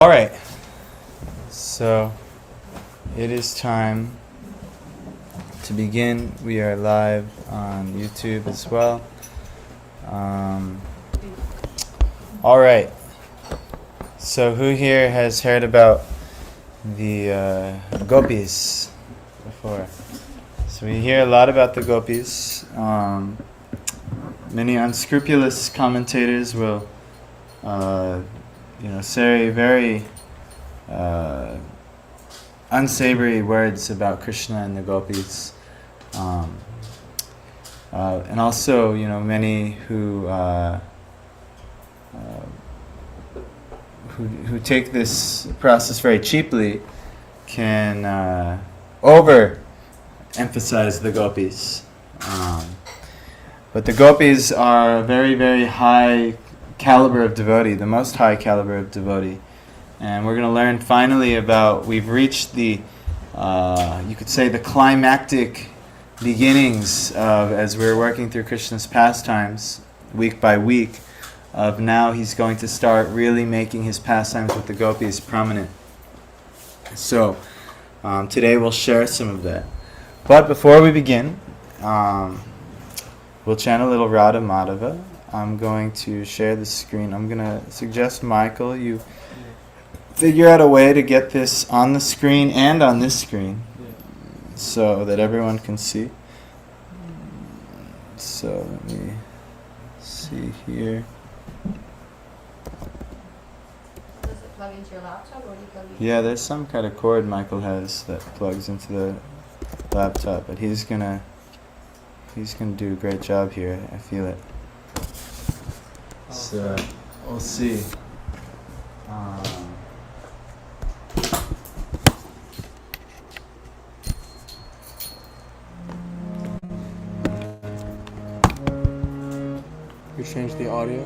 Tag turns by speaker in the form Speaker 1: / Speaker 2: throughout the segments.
Speaker 1: All right, so it is time to begin. We are live on YouTube as well. All right, so who here has heard about the Gopis before? So we hear a lot about the Gopis. Many unscrupulous commentators will say very unsavory words about Krishna and the Gopis, and also, many who take this process very cheaply can over-emphasize the Gopis. But the Gopis are a very, very high caliber of devotee, the most high caliber of devotee. And we're going to learn finally we've reached the, you could say, the climactic beginnings of, as we're working through Krishna's pastimes, week by week, of now he's going to start really making his pastimes with the Gopis prominent. So, today we'll share some of that. But before we begin, we'll chant a little Radha Madhava. I'm going to share the screen. I'm going to suggest, Michael, you figure out a way to get this on the screen and on this screen so that everyone can see. So let me see here.
Speaker 2: Does it plug into your laptop or do you plug it?
Speaker 1: Yeah, there's some kind of cord Michael has that plugs into the laptop, but he's gonna do a great job here. I feel it. So we'll see.
Speaker 3: You change the audio.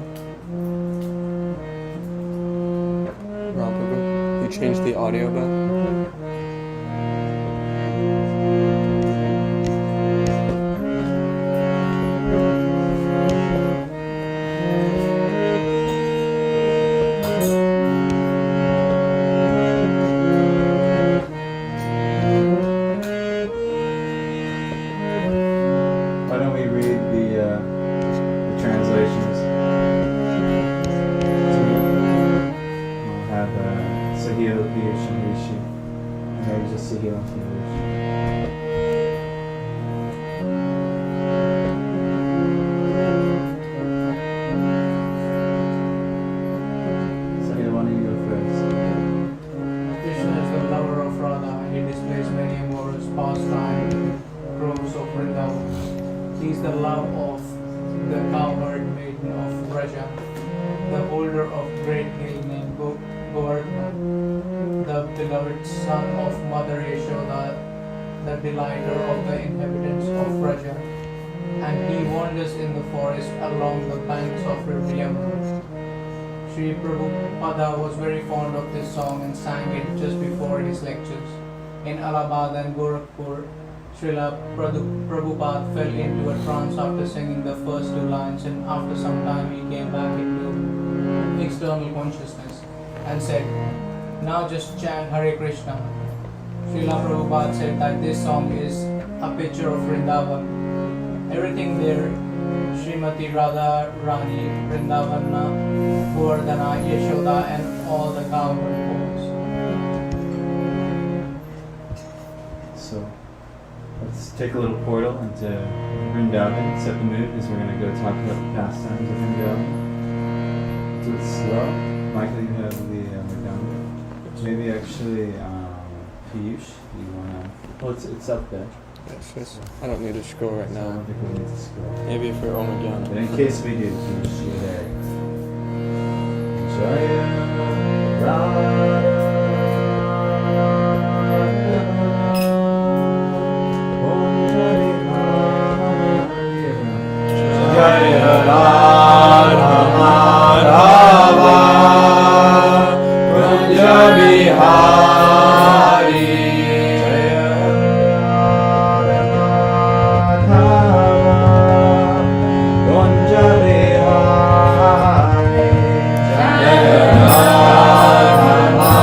Speaker 3: Rampagu, you change the audio back.
Speaker 1: Why don't we read the translations? We'll have Sahil, Piyush, and Rishi. Maybe just Sahil and Piyush. Sahil, why don't you go first?
Speaker 4: Krishna is the lover of Radha. He displays many amorous pastimes, groves of Vrindavan. He is the love of the cowherd maiden of Vraja, the holder of great hill named Govardhan, the beloved son of Mother Yashoda, the delighter of the inhabitants of Vraja. And he wanders in the forest along the banks of River Yamuna. Sri Prabhupada was very fond of this song and sang it just before his lectures. In Allahabad and Gorakhpur, Srila Prabhupada fell into a trance after singing the first two lines, and after some time he came back into external consciousness and said, "Now just chant Hare Krishna." Srila Prabhupada said that this song is a picture of Vrindavan. Everything there, Srimati Radha, Rani, Vrindavana, Govardhana, Yashoda, and all the cowherd boys.
Speaker 1: So let's take a little portal into Vrindavan, set the mood as we're going to go talk about the pastimes of Vrindavan. Do it slow. Michael, you have the Vrindavan. Maybe actually, Piyush, you want to... Well, it's up there.
Speaker 3: Yes. I don't need to scroll right
Speaker 1: So I
Speaker 3: now.
Speaker 1: don't think we need to scroll.
Speaker 3: Maybe for
Speaker 1: But
Speaker 3: Omagyan.
Speaker 1: in case we do, Piyush, you're there. Jaya Radha. Jaya Radha Madhava Kunja Bihari Jaya Radha Madhava Kunja Bihari Jaya Radha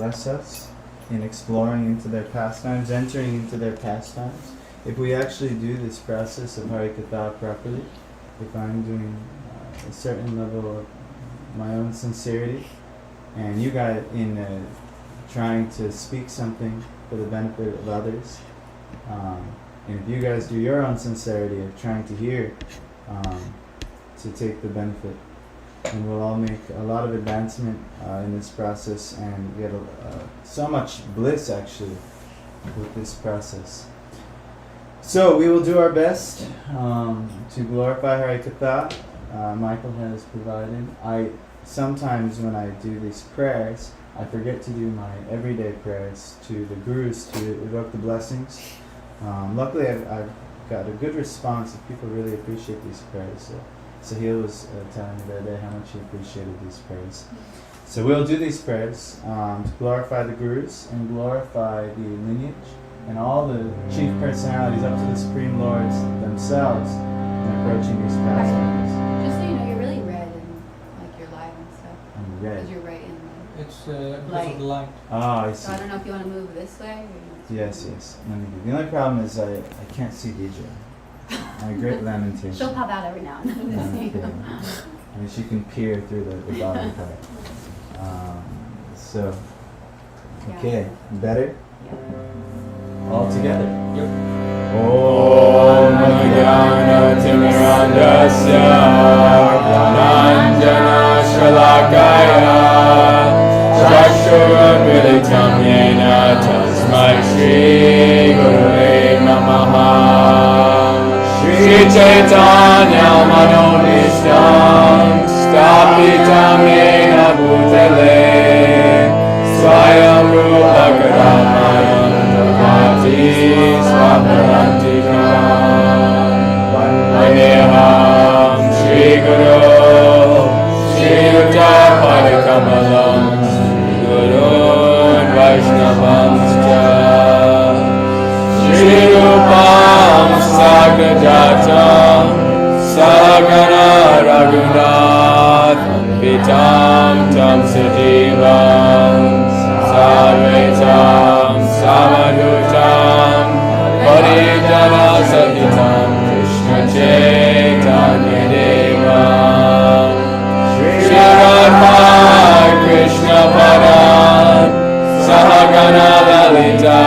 Speaker 1: bless us in exploring into their pastimes, entering into their pastimes. If we actually do this process of Harikatha properly, if I'm doing a certain level of my own sincerity, and you guys in trying to speak something for the benefit of others, and if you guys do your own sincerity of trying to hear, to take the benefit, and we'll all make a lot of advancement in this process, and get so much bliss actually with this process. So we will do our best to glorify Harikatha. Michael has provided. Sometimes when I do these prayers, I forget to do my everyday prayers to the gurus to evoke the blessings. Luckily, I've got a good response. People really appreciate these prayers. So he was telling me the other day how much he appreciated these prayers. So we'll do these prayers to glorify the gurus and glorify the lineage and all the chief personalities up to the Supreme Lords themselves in approaching these pastimes.
Speaker 2: Just so you know, you're really red and like you're live and stuff.
Speaker 1: I'm red.
Speaker 2: Because you're right in the
Speaker 4: It's because
Speaker 2: Light.
Speaker 4: of the light.
Speaker 1: Ah, I
Speaker 2: So
Speaker 1: see.
Speaker 2: I don't know if you want to move this way or
Speaker 1: Yes. Let me do. The only problem is I can't see DJ. My great lamentation.
Speaker 2: she'll pop out every now and then.
Speaker 1: Okay. I mean, she can peer through the bottom part. So, okay, better? All together.
Speaker 4: Yep.
Speaker 1: Om Jnana Timirandasya Gnananjana Shalakaya Chakshurunmilitam Yena Tasmai Shri Gurave Namaha Shri Chaitanya Manonishtam Stapitam Yena Bhutale Swayam Rupa Karamayam Dhamati Swaparantikam Vandeham Shri Guru Shri Yuta Padakamalam Shri Gurun Vaishnavamscha Shri Rupam Sagrajatam Sagana Raghunath Vitam Tam Siddhivam Sarvetam Samadutam Parijana Sahitam Krishna Chaitanya Devam Shri Radha Krishna Padam Sahagana Lalita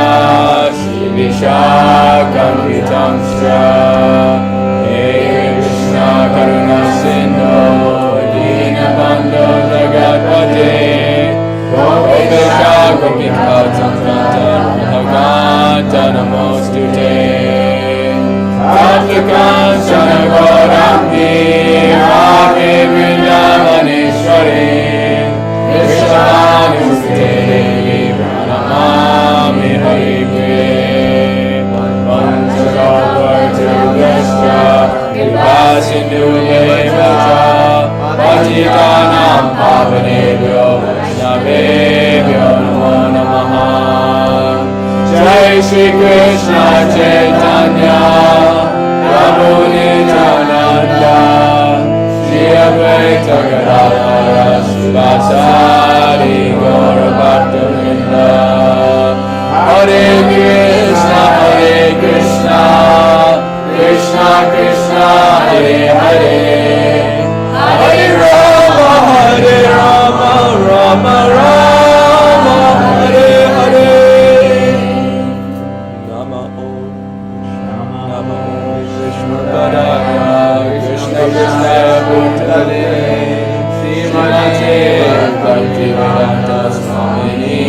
Speaker 1: Shri Vishakam Vitamstra Hey Krishna Karuna Sindhu Dinabandhu Jagatpate Gopesha Gopikatam Bhagavata Namostute Sattvakanchana Gauramdi Radhe Vrindavaneshwari Vishwanusute Devi Pranamami Haripriye Panchagopartirveshcha Kripasindhu Devacha Patitanam Pavanebhyo Vaishnavebhyo Namo Namaha Jai Shri Krishna Chaitanya Prabhu Nityananda Shri Advaita Gadadhara Srivasadi Gaura Bhaktivinoda Hare Krishna Krishna Krishna Hare Hare Hare Rama Rama Rama Hare Hare Nama Om Krishna Padaya Krishna Krishna Bhutale Srimate Bhaktivedanta Swamini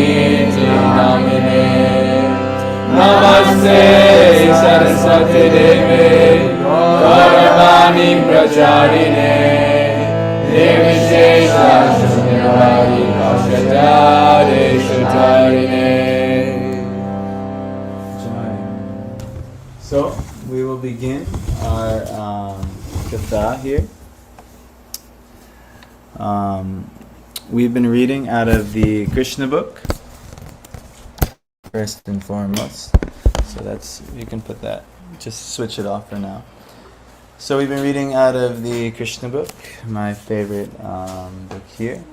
Speaker 1: Namine Namaste Saraswati Deve Gauravani Pracharine Nirvishesha Shunyavari Pashatare Shatarine. So, we will begin our katha here. We've been reading out of the Krishna book, first and foremost. So that's, you can put that, just switch it off for now. So we've been reading out of the Krishna book, my favorite book here.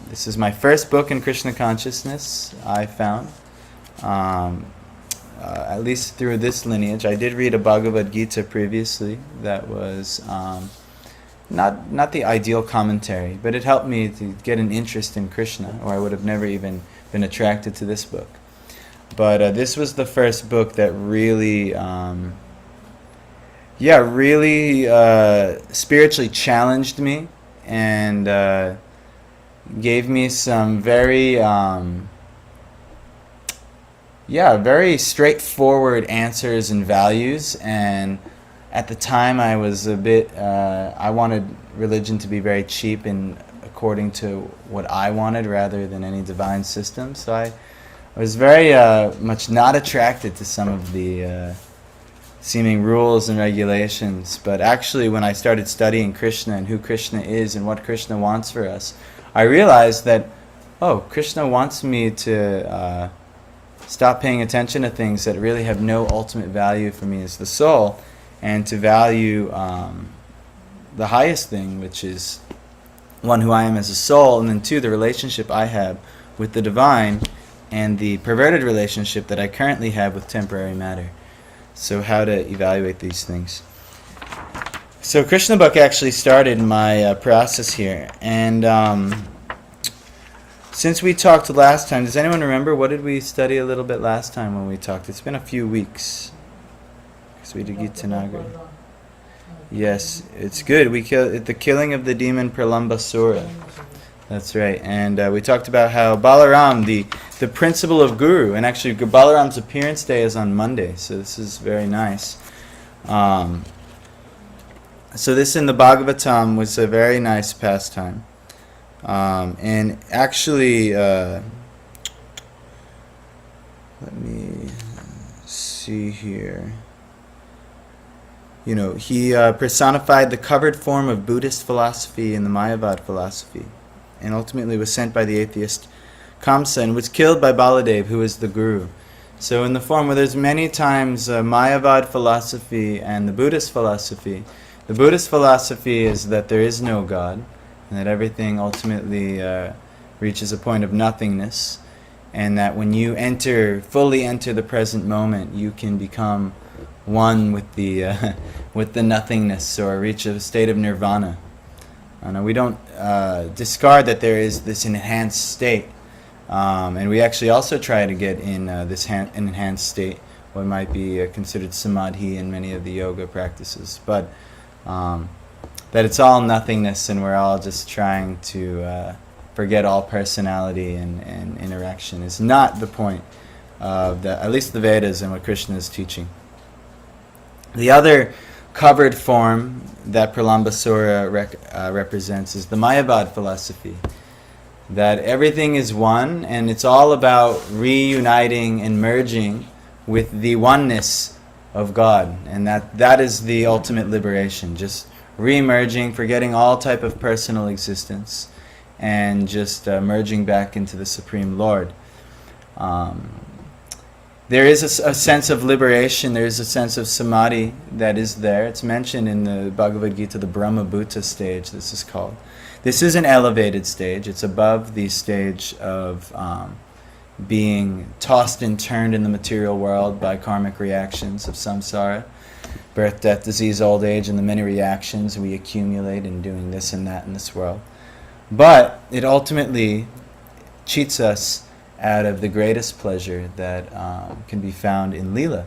Speaker 1: This is my first book in Krishna consciousness, I found. At least through this lineage. I did read a Bhagavad Gita previously that was not the ideal commentary, but it helped me to get an interest in Krishna, or I would have never even been attracted to this book. But this was the first book that really, spiritually challenged me and gave me some very very straightforward answers and values. And at the time I was a bit, I wanted religion to be very cheap and according to what I wanted rather than any divine system. So I was very much not attracted to some of the seeming rules and regulations. But actually when I started studying Krishna and who Krishna is and what Krishna wants for us, I realized that, Krishna wants me to stop paying attention to things that really have no ultimate value for me as the soul, and to value the highest thing, which is one, who I am as a soul, and then two, the relationship I have with the divine, and the perverted relationship that I currently have with temporary matter. So how to evaluate these things. So Krishna book actually started my process here, and since we talked last time, does anyone remember what did we study a little bit last time when we talked? It's been a few weeks. So we did Gita Nagar. Yes, it's good. We the killing of the demon Pralambasura. That's right. And we talked about how Balaram, the principle of Guru, and actually Balaram's appearance day is on Monday, so this is very nice. So this in the Bhagavatam was a very nice pastime. And actually, let me see here. He personified the covered form of Buddhist philosophy and the Mayavad philosophy, and ultimately was sent by the atheist Kamsa and was killed by Baladev, who is the guru. So in the form where there's many times Mayavad philosophy and the Buddhist philosophy is that there is no God, and that everything ultimately reaches a point of nothingness, and that when you fully enter the present moment, you can become one with the nothingness, or reach a state of nirvana. And we don't discard that there is this enhanced state, and we actually also try to get in this enhanced state, what might be considered samadhi in many of the yoga practices, but that it's all nothingness, and we're all just trying to forget all personality and interaction is not the point of at least the Vedas and what Krishna is teaching. The other covered form that Pralambasura represents is the Mayavad philosophy, that everything is one, and it's all about reuniting and merging with the oneness of God, and that is the ultimate liberation, just re-merging, forgetting all type of personal existence, and just merging back into the Supreme Lord. There is a sense of liberation, there is a sense of samadhi that is there. It's mentioned in the Bhagavad Gita, the Brahma Bhuta stage, this is called. This is an elevated stage. It's above the stage of being tossed and turned in the material world by karmic reactions of samsara. Birth, death, disease, old age, and the many reactions we accumulate in doing this and that in this world. But it ultimately cheats us out of the greatest pleasure that can be found in Leela.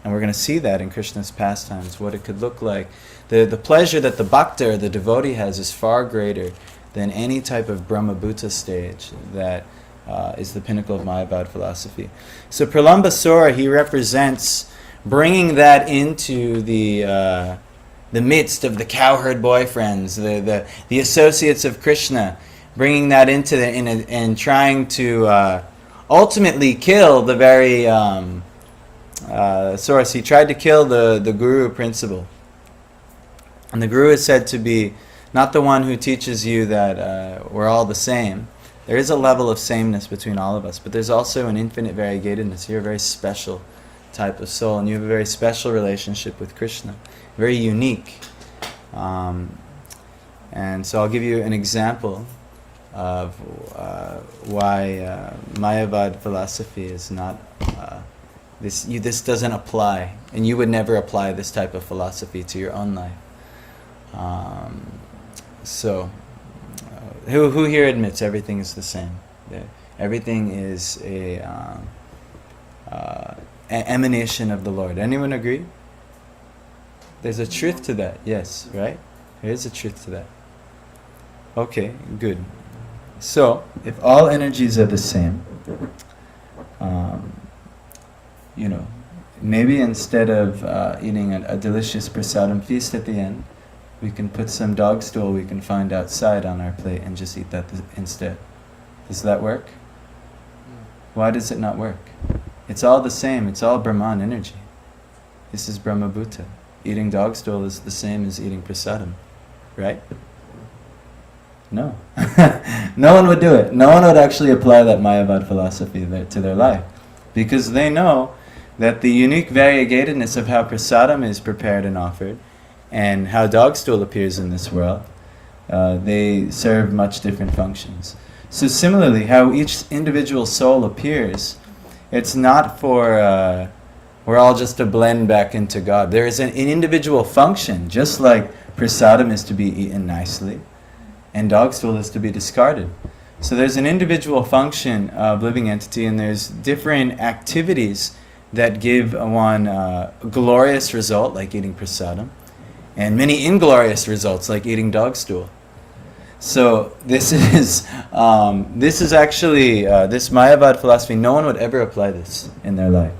Speaker 1: And we're going to see that in Krishna's pastimes, what it could look like. The pleasure that the bhakta or the devotee has is far greater than any type of Brahma Bhuta stage that is the pinnacle of Mayavad philosophy. So Pralambasura, he represents bringing that into the midst of the cowherd boyfriends, the associates of Krishna, bringing that into and trying to ultimately kill the very source. He tried to kill the guru principle. And the guru is said to be not the one who teaches you that we're all the same. There is a level of sameness between all of us, but there's also an infinite variegatedness. You're a very special type of soul, and you have a very special relationship with Krishna, very unique. And so I'll give you an example of why Mayavad philosophy is not this doesn't apply, and you would never apply this type of philosophy to your own life. Who here admits everything is the same? That everything is an emanation of the Lord. Anyone agree? There's a truth to that. Yes, right? There is a truth to that. Okay, good. So, if all energies are the same, maybe instead of eating a delicious prasadam feast at the end, we can put some dog stool we can find outside on our plate and just eat that instead. Does that work? Why does it not work? It's all the same. It's all Brahman energy. This is Brahma Bhuta. Eating dog stool is the same as eating prasadam, right? No. No one would do it. No one would actually apply that Mayavad philosophy to their life, because they know that the unique variegatedness of how prasadam is prepared and offered and how dog stool appears in this world, they serve much different functions. So similarly, how each individual soul appears, it's not for we're all just to blend back into God. There is an individual function, just like prasadam is to be eaten nicely and dog stool is to be discarded. So there's an individual function of living entity, and there's different activities that give one a glorious result, like eating prasadam, and many inglorious results, like eating dog stool. So this is actually this Mayavad philosophy. No one would ever apply this in their life.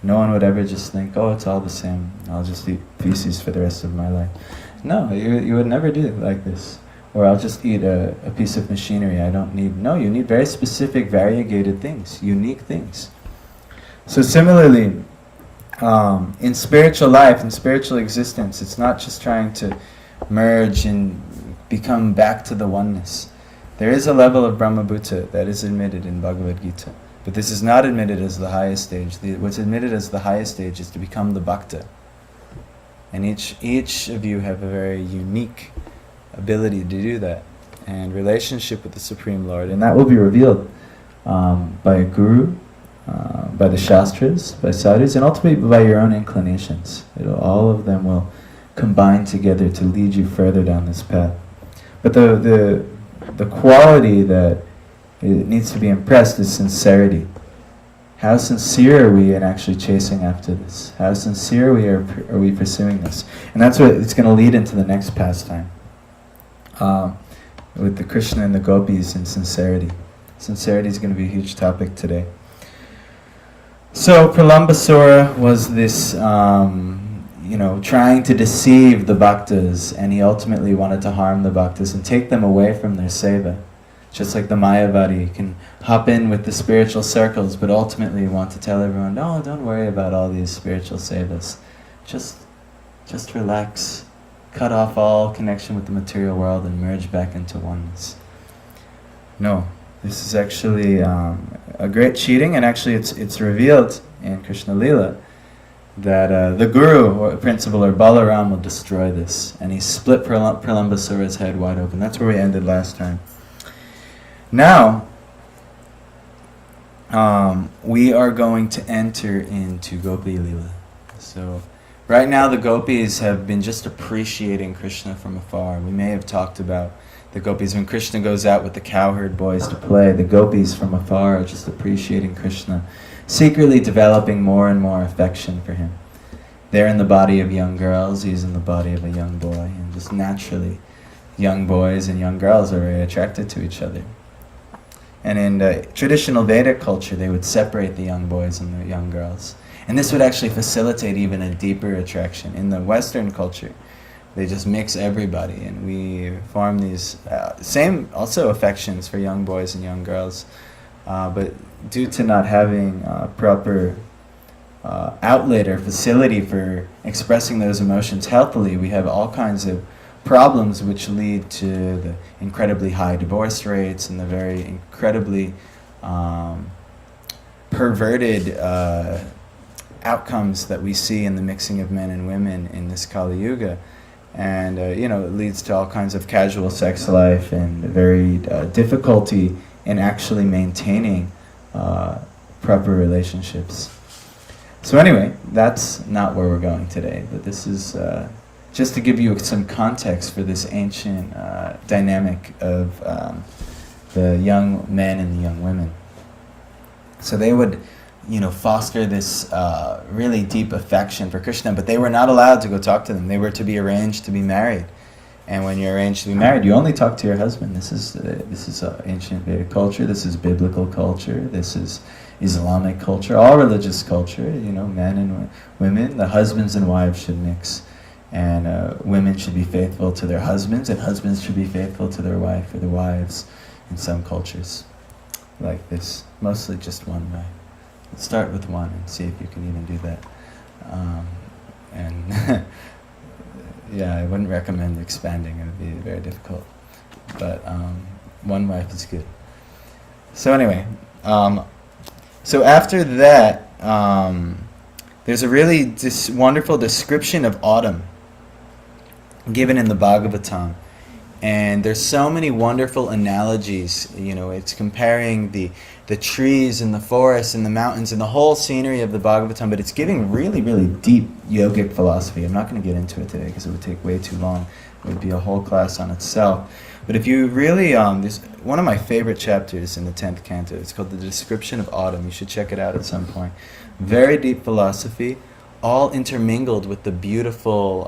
Speaker 1: No one would ever just think, oh, it's all the same. I'll just eat feces for the rest of my life. No, you would never do it like this. Or I'll just eat a piece of machinery I don't need. No, you need very specific, variegated things, unique things. So similarly, in spiritual life, in spiritual existence, it's not just trying to merge and become back to the oneness. There is a level of Brahma Bhuta that is admitted in Bhagavad Gita. But this is not admitted as the highest stage. What's admitted as the highest stage is to become the bhakta. And each of you have a very unique ability to do that, and relationship with the Supreme Lord. And that will be revealed by a guru, by the shastras, by sadhus, and ultimately by your own inclinations. All of them will combine together to lead you further down this path. But the quality that it needs to be impressed is sincerity. How sincere are we in actually chasing after this? How sincere are we pursuing this? And that's what it's going to lead into the next pastime. With the Krishna and the Gopis and sincerity. Sincerity is going to be a huge topic today. So Pralambasura was this, trying to deceive the bhaktas, and he ultimately wanted to harm the bhaktas and take them away from their seva. Just like the Mayavadi can hop in with the spiritual circles, but ultimately want to tell everyone, no, don't worry about all these spiritual sevas. Just relax. Cut off all connection with the material world and merge back into oneness. No, this is actually a great cheating, and actually it's revealed in Krishna Lila that the Guru or principal or Balaram will destroy this, and he split Pralambasura's head wide open. That's where we ended last time. Now, we are going to enter into Gopi Lila. So, right now the Gopis have been just appreciating Krishna from afar. We may have talked about the Gopis. When Krishna goes out with the cowherd boys to play, the Gopis from afar are just appreciating Krishna, secretly developing more and more affection for him. They're in the body of young girls, he's in the body of a young boy, and just naturally, young boys and young girls are very attracted to each other. And in traditional Vedic culture, they would separate the young boys and the young girls. And this would actually facilitate even a deeper attraction. In the Western culture, they just mix everybody, and we form these same also affections for young boys and young girls. But due to not having proper outlet or facility for expressing those emotions healthily, we have all kinds of problems which lead to the incredibly high divorce rates and the very incredibly perverted outcomes that we see in the mixing of men and women in this Kali Yuga. and it leads to all kinds of casual sex life and very difficulty in actually maintaining proper relationships. So anyway, that's not where we're going today, but this is just to give you some context for this ancient dynamic of the young men and the young women. So they would, foster this really deep affection for Krishna, but they were not allowed to go talk to them. They were to be arranged to be married. And when you're arranged to be married, you only talk to your husband. This is ancient Vedic culture. This is biblical culture. This is Islamic culture. All religious culture. Men and women. The husbands and wives should mix, and women should be faithful to their husbands, and husbands should be faithful to their wife or their wives. In some cultures, like this, mostly just one wife. Let's start with one and see if you can even do that. And yeah, I wouldn't recommend expanding. It would be very difficult. But one wife is good. So anyway, so after that, there's a really wonderful description of autumn given in the Bhagavatam. And there's so many wonderful analogies. It's comparing the trees and the forests and the mountains and the whole scenery of the Bhagavatam, but it's giving really, really deep yogic philosophy. I'm not going to get into it today because it would take way too long. It would be a whole class on itself. But if you really, there's one of my favorite chapters in the 10th canto. It's called The Description of Autumn. You should check it out at some point. Very deep philosophy, all intermingled with the beautiful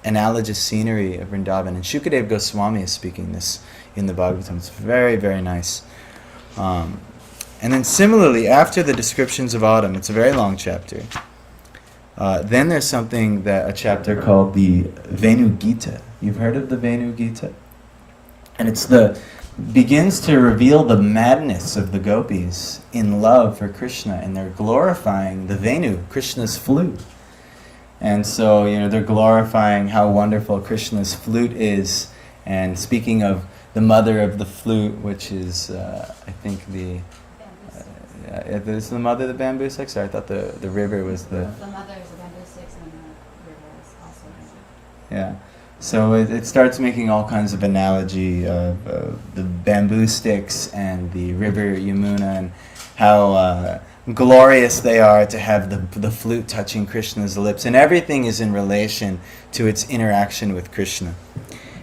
Speaker 1: analogous scenery of Vrindavan. And Shukadeva Goswami is speaking this in the Bhagavatam. It's very, very nice. And then similarly, after the descriptions of autumn, it's a very long chapter. Then there's a chapter called the Venu Gita. You've heard of the Venu Gita? And begins to reveal the madness of the gopis in love for Krishna, and they're glorifying the Venu, Krishna's flute. And so, they're glorifying how wonderful Krishna's flute is, and speaking of the mother of the flute, which is, I think is the mother of the bamboo sticks? Sorry, I thought the river was the...
Speaker 2: The mother is the bamboo sticks, and the river is also the...
Speaker 1: Yeah. So it starts making all kinds of analogy of the bamboo sticks and the river Yamuna, and how glorious they are to have the flute touching Krishna's lips, and everything is in relation to its interaction with Krishna.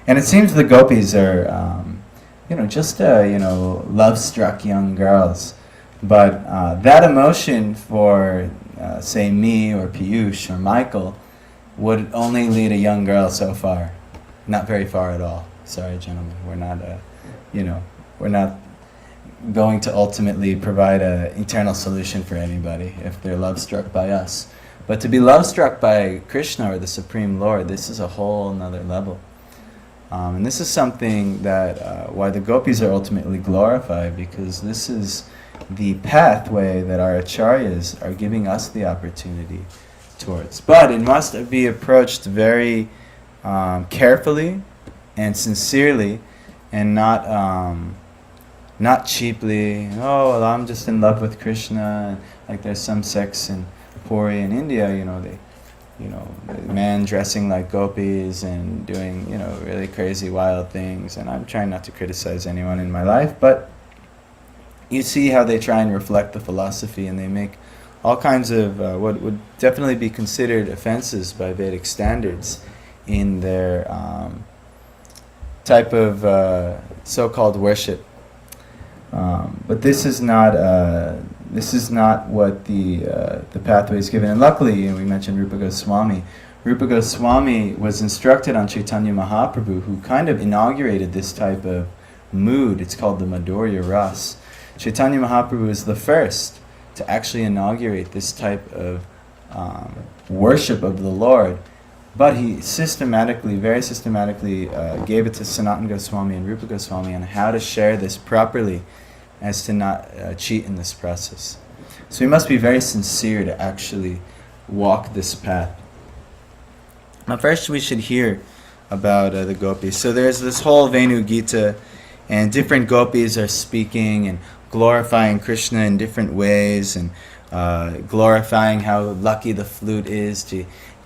Speaker 1: And it seems the gopis are, just love-struck young girls, but that emotion for, say, me or Piyush or Michael would only lead a young girl so far, not very far at all. Sorry, gentlemen, we're not going to ultimately provide an eternal solution for anybody if they're love-struck by us. But to be love-struck by Krishna or the Supreme Lord, this is a whole another level. And this is something that, why the gopis are ultimately glorified, because this is the pathway that our acharyas are giving us the opportunity towards. But it must be approached very carefully and sincerely, and not cheaply. Oh, well, I'm just in love with Krishna. Like there's some sects in Puri in India, the man dressing like gopis and doing, really crazy, wild things. And I'm trying not to criticize anyone in my life, but you see how they try and reflect the philosophy, and they make all kinds of what would definitely be considered offenses by Vedic standards in their type of so-called worship. But this is not what the pathway is given. And luckily, we mentioned Rupa Goswami. Rupa Goswami was instructed on Chaitanya Mahaprabhu, who kind of inaugurated this type of mood. It's called the Madhurya Ras. Chaitanya Mahaprabhu is the first to actually inaugurate this type of worship of the Lord. But he very systematically gave it to Sanatana Goswami and Rupa Goswami on how to share this properly as to not cheat in this process. So we must be very sincere to actually walk this path. Now first we should hear about the gopis. So there's this whole Venu Gita, and different gopis are speaking and glorifying Krishna in different ways, and glorifying how lucky the flute is to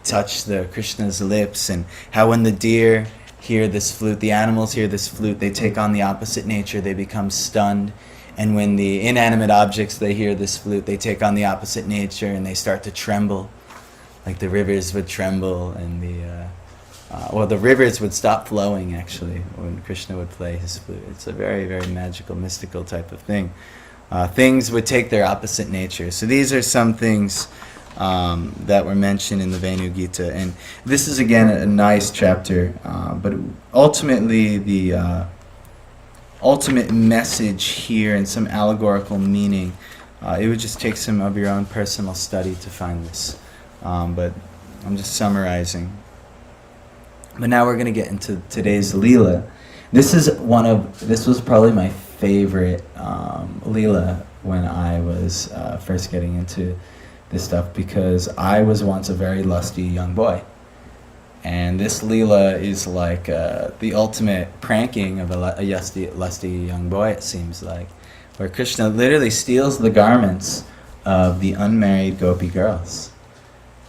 Speaker 1: touch the Krishna's lips, and how when the deer hear this flute, the animals hear this flute, they take on the opposite nature, they become stunned. And when the inanimate objects, they hear this flute, they take on the opposite nature and they start to tremble. Like the rivers would tremble, and the rivers would stop flowing actually when Krishna would play his flute. It's a very, very magical, mystical type of thing. Things would take their opposite nature. So these are some things that were mentioned in the Venu Gita. And this is again a nice chapter, but ultimately the ultimate message here and some allegorical meaning, it would just take some of your own personal study to find this. But I'm just summarizing. But now we're going to get into today's Leela. This was probably my favorite Leela when I was first getting into this stuff, because I was once a very lusty young boy. And this Leela is like the ultimate pranking of a lusty young boy, it seems like, where Krishna literally steals the garments of the unmarried gopi girls,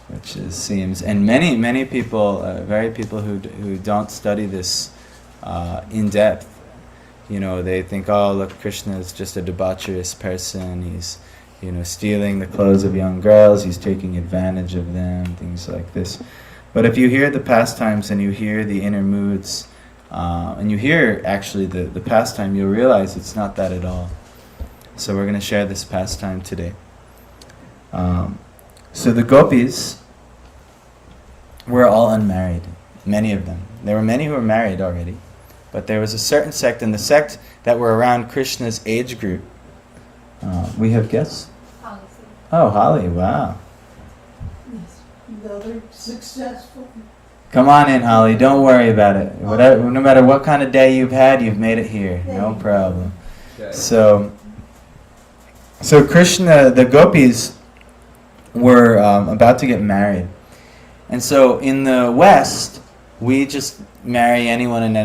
Speaker 1: which seems, and many people, people who don't study this in depth, they think, oh look, Krishna is just a debaucherous person. He's stealing the clothes of young girls. He's taking advantage of them, things like this. But if you hear the pastimes and you hear the inner moods, and you hear actually the pastime, you'll realize it's not that at all. So we're going to share this pastime today. So the gopis were all unmarried, many of them. There were many who were married already, but there was a certain sect, and the sect that were around Krishna's age group. We have guests?
Speaker 2: Holly.
Speaker 1: Oh, Holly, wow.
Speaker 5: Yes, another successful.
Speaker 1: Come on in, Holly. Don't worry about it. Whatever, no matter what kind of day you've had, you've made it here. No problem. So Krishna, the gopis were about to get married. And so in the West, we just marry anyone and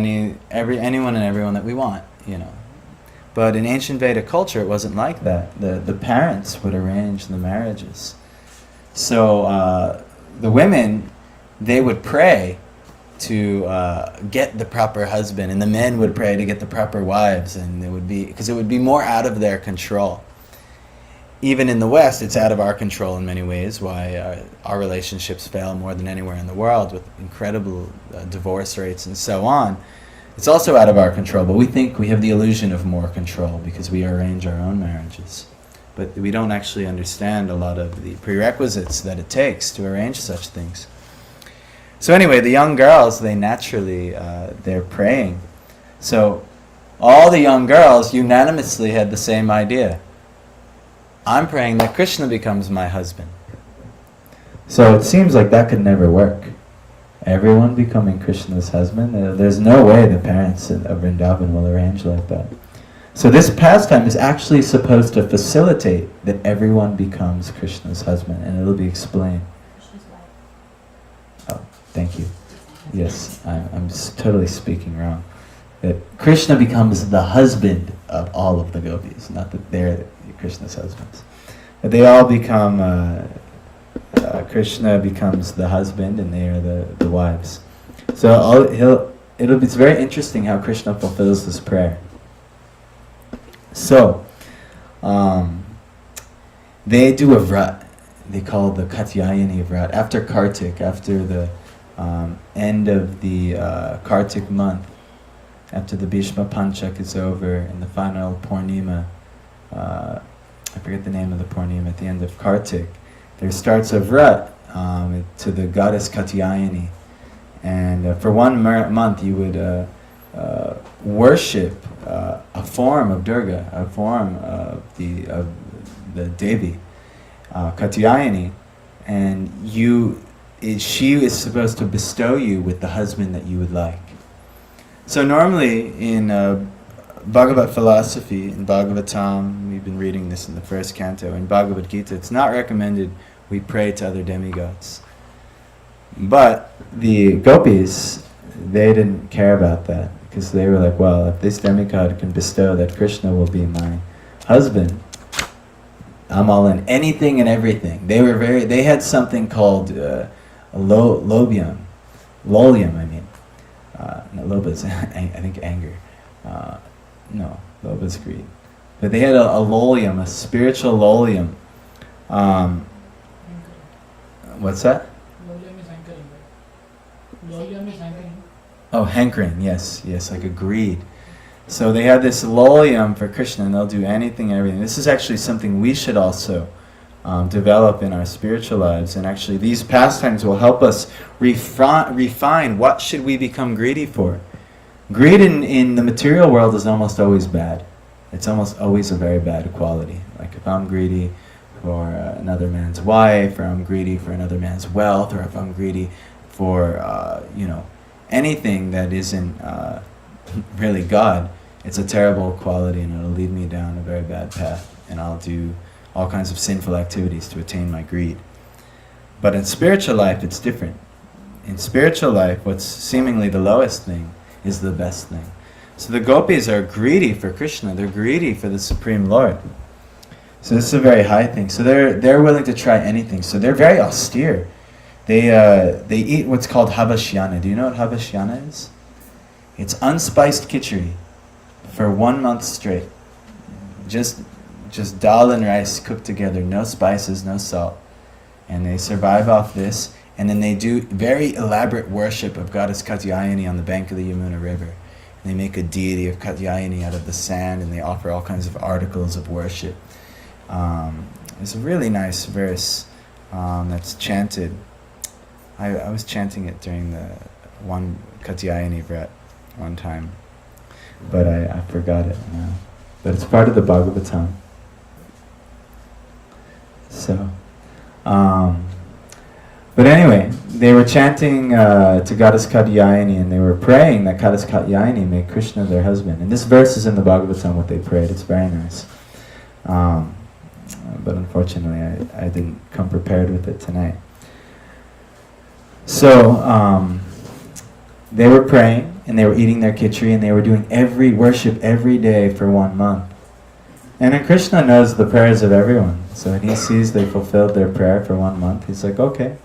Speaker 1: everyone that we want, But in ancient Vedic culture, it wasn't like that. The parents would arrange the marriages. So the women, they would pray to get the proper husband, and the men would pray to get the proper wives, and it would be more out of their control. Even in the West, it's out of our control in many ways, why our relationships fail more than anywhere in the world, with incredible divorce rates and so on. It's also out of our control, but we think we have the illusion of more control because we arrange our own marriages. But we don't actually understand a lot of the prerequisites that it takes to arrange such things. So anyway, the young girls, they naturally, they're praying. So all the young girls unanimously had the same idea. I'm praying that Krishna becomes my husband. So it seems like that could never work. Everyone becoming Krishna's husband, there's no way the parents of Vrindavan will arrange like that. So this pastime is actually supposed to facilitate that everyone becomes Krishna's husband, and it'll be explained.
Speaker 2: Krishna's wife.
Speaker 1: Oh, thank you. Yes, I'm totally speaking wrong. That Krishna becomes the husband of all of the gopis, not that they're Krishna's husbands. But they all become, Krishna becomes the husband and they are the wives. So it's very interesting how Krishna fulfills this prayer. So, they do a vrat. They call it the Katyayani vrat. After Kartik, after the end of the Kartik month, after the Bhishma Panchak is over and the final Purnima, I forget the name of the Purnima, at the end of Kartik, there starts a vrat to the goddess Katyayani. And for 1 month you would worship a form of Durga, a form of the Devi, Katyayani, and she is supposed to bestow you with the husband that you would like. So normally in Bhagavad philosophy, in Bhagavatam, we've been reading this in the first canto, in Bhagavad Gita, it's not recommended we pray to other demigods. But the gopis, they didn't care about that, because they were like, well, if this demigod can bestow that Krishna will be my husband, I'm all in anything and everything. They had something called lobium, lolium, I mean. No, loba's, I think, anger. No, loba's greed. But they had a lolium, a spiritual lolium. What's that?
Speaker 4: Lolium is anchoring, right? Lolium is anchoring.
Speaker 1: Oh, hankering, yes, like a greed. So they have this lolium for Krishna, and they'll do anything and everything. This is actually something we should also develop in our spiritual lives. And actually, these pastimes will help us refine what should we become greedy for. Greed in the material world is almost always bad. It's almost always a very bad quality. Like if I'm greedy for another man's wife, or I'm greedy for another man's wealth, or if I'm greedy for anything that isn't really God, it's a terrible quality, and it'll lead me down a very bad path, and I'll do all kinds of sinful activities to attain my greed. But in spiritual life, it's different. In spiritual life, what's seemingly the lowest thing is the best thing. So the gopis are greedy for Krishna. They're greedy for the Supreme Lord. So this is a very high thing. So they're willing to try anything. So they're very austere. They eat what's called habashyana. Do you know what habashyana is? It's unspiced khichdi for 1 month straight. Just dal and rice cooked together, no spices, no salt. And they survive off this. And then they do very elaborate worship of goddess Katyayani on the bank of the Yamuna River. And they make a deity of Katyayani out of the sand, and they offer all kinds of articles of worship. There's a really nice verse that's chanted. I was chanting it during the one Katyayani Vrat one time, but I forgot it now. But it's part of the Bhagavatam. So, but anyway, they were chanting to Goddess Katyayani, and they were praying that Goddess Katyayani make Krishna their husband. And this verse is in the Bhagavatam, what they prayed. It's very nice. But unfortunately, I didn't come prepared with it tonight. So, they were praying, and they were eating their khichdi, and they were doing every worship every day for 1 month. And then Krishna knows the prayers of everyone. So when he sees they fulfilled their prayer for 1 month, he's like, okay,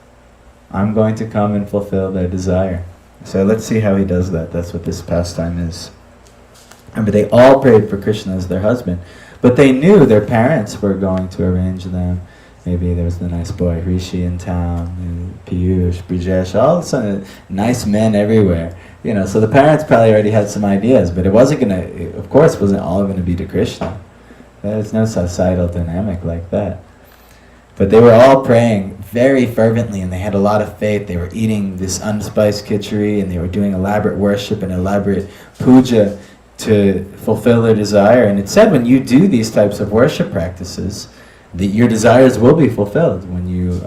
Speaker 1: I'm going to come and fulfill their desire. So let's see how he does that. That's what this pastime is. Remember, they all prayed for Krishna as their husband. But they knew their parents were going to arrange them. Maybe there was the nice boy Rishi in town, Piyush, Brijesh, all of a sudden nice men everywhere. So the parents probably already had some ideas, but it wasn't going to, of course, wasn't all going to be to Krishna. There's no societal dynamic like that. But they were all praying very fervently, and they had a lot of faith. They were eating this unspiced khichdi, and they were doing elaborate worship and elaborate puja to fulfill their desire. And it said when you do these types of worship practices, that your desires will be fulfilled. When you,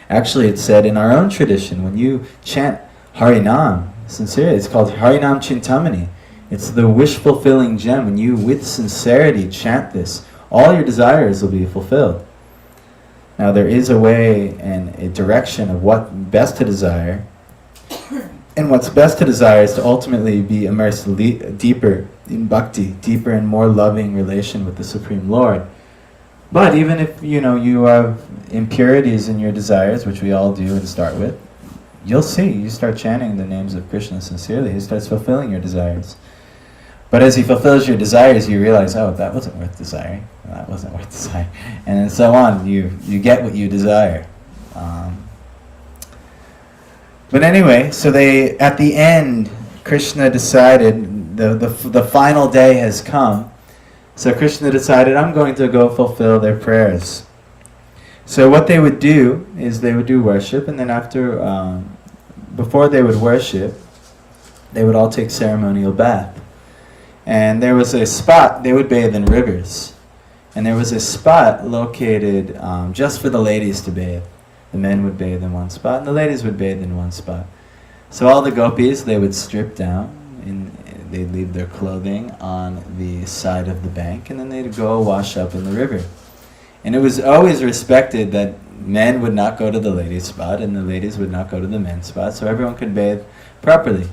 Speaker 1: actually it said in our own tradition, when you chant Harinam, sincerely, it's called Harinam Chintamani. It's the wish-fulfilling gem. When you, with sincerity, chant this, all your desires will be fulfilled. Now there is a way and a direction of what best to desire. And what's best to desire is to ultimately be immersed deeper in bhakti, deeper and more loving relation with the Supreme Lord. But even if you have impurities in your desires, which we all do and start with, you'll see, you start chanting the names of Krishna sincerely, he starts fulfilling your desires. But as he fulfills your desires, you realize, oh, that wasn't worth desiring, that wasn't worth desiring, and then so on. You get what you desire. But anyway, so they, at the end, Krishna decided, the final day has come, so Krishna decided, I'm going to go fulfill their prayers. So what they would do is they would do worship, and then after, before they would worship, they would all take ceremonial bath. And there was a spot, they would bathe in rivers, and there was a spot located just for the ladies to bathe. The men would bathe in one spot, and the ladies would bathe in one spot. So all the gopis, they would strip down, and they'd leave their clothing on the side of the bank, and then they'd go wash up in the river. And it was always respected that men would not go to the ladies' spot, and the ladies would not go to the men's spot, so everyone could bathe properly,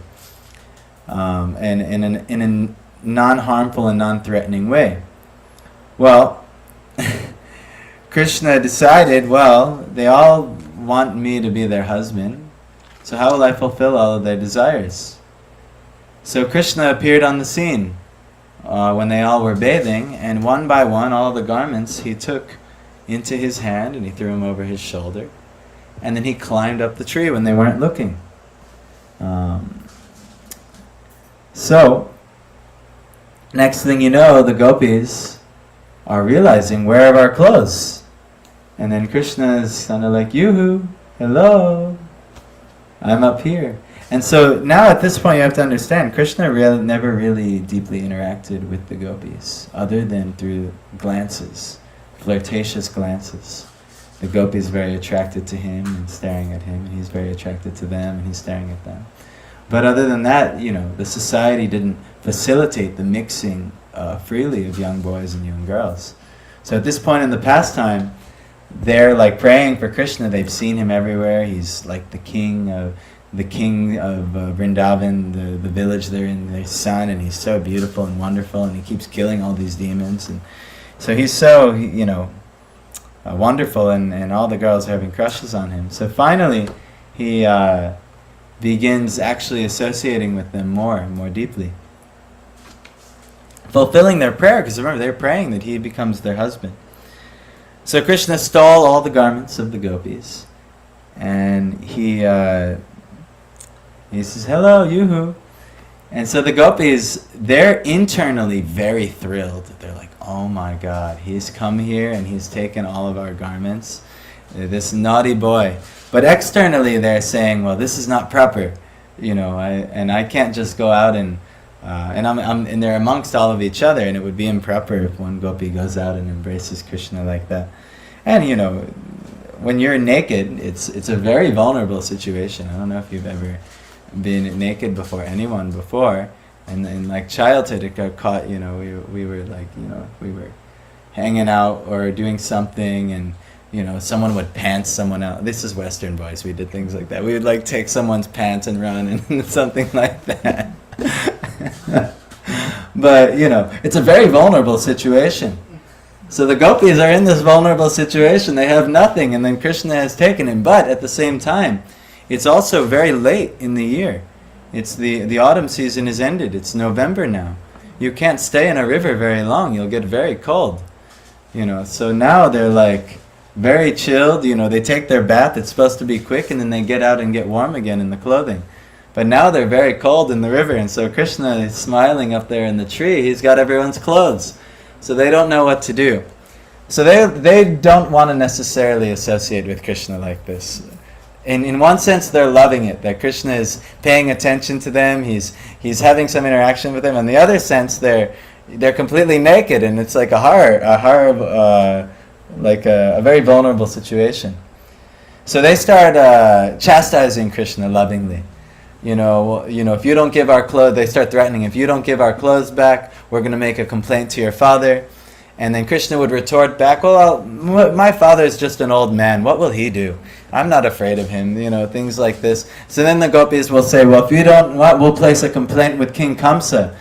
Speaker 1: and in a non-harmful and non-threatening way. Well, Krishna decided, well, they all want me to be their husband, so how will I fulfill all of their desires? So Krishna appeared on the scene when they all were bathing, and one by one, all the garments he took into his hand and he threw them over his shoulder. And then he climbed up the tree when they weren't looking. So, next thing you know, the gopis are realizing, where are our clothes? And then Krishna is kind of like, yoo-hoo, hello, I'm up here. And so now at this point you have to understand, Krishna never really deeply interacted with the gopis, other than through glances, flirtatious glances. The gopis are very attracted to him and staring at him, and he's very attracted to them and he's staring at them. But other than that, the society didn't facilitate the mixing freely of young boys and young girls. So at this point in the pastime, they're like praying for Krishna. They've seen him everywhere. He's like the king of Vrindavan, the village they're in, their son, and he's so beautiful and wonderful, and he keeps killing all these demons. And so he's so, wonderful, and all the girls are having crushes on him. So finally, he begins actually associating with them more and more deeply, fulfilling their prayer, because remember, they're praying that he becomes their husband. So Krishna stole all the garments of the gopis, and he says, hello, yoo-hoo. And so the gopis, they're internally very thrilled. They're like, oh my God, he's come here and he's taken all of our garments. This naughty boy. But externally they're saying, well, this is not proper. I can't just go out and they're amongst all of each other, and it would be improper if one gopi goes out and embraces Krishna like that. And when you're naked, it's a very vulnerable situation. I don't know if you've ever been naked before, anyone before, and in like childhood it got caught, we were like, we were hanging out or doing something, and someone would pants someone out. This is Western boys, we did things like that. We would like take someone's pants and run and something like that. But it's a very vulnerable situation. So the gopis are in this vulnerable situation. They have nothing, and then Krishna has taken him. But at the same time, it's also very late in the year. It's the autumn season is ended. It's November now. You can't stay in a river very long. You'll get very cold. So now they're like very chilled. They take their bath. It's supposed to be quick, and then they get out and get warm again in the clothing. But now they're very cold in the river, and so Krishna is smiling up there in the tree. He's got everyone's clothes. So they don't know what to do. So they don't want to necessarily associate with Krishna like this. In one sense, they're loving it, that Krishna is paying attention to them. He's having some interaction with them. In the other sense, they're completely naked, and it's like a very vulnerable situation. So they start chastising Krishna lovingly. If you don't give our clothes, they start threatening, if you don't give our clothes back, we're going to make a complaint to your father. And then Krishna would retort back, well, my father is just an old man. What will he do? I'm not afraid of him, things like this. So then the gopis will say, well, if you don't want, we'll place a complaint with King Kamsa.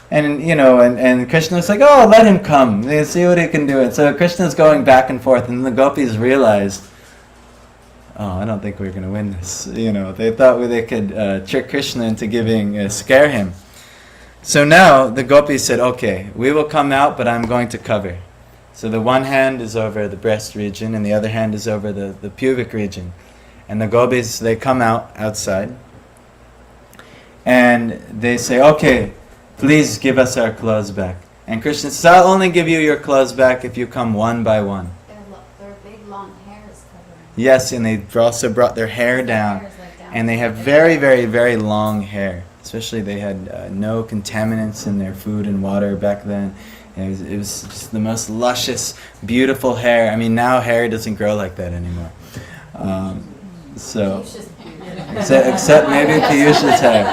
Speaker 1: And, and Krishna's like, oh, let him come. See what he can do. And so Krishna's going back and forth, and the gopis realized, oh, I don't think we're going to win this. They thought they could trick Krishna into scare him. So now the gopis said, okay, we will come out, but I'm going to cover. So the one hand is over the breast region, and the other hand is over the pubic region. And the gopis, they come outside, and they say, okay, please give us our clothes back. And Krishna says, I'll only give you your clothes back if you come one by one.
Speaker 2: Their big long hair is covering.
Speaker 1: Yes, and they also brought their hair down. And they have very, very, very long hair. Especially they had no contaminants in their food and water back then. It was just the most luscious, beautiful hair. I mean, now hair doesn't grow like that anymore. Except maybe Piyush's hair.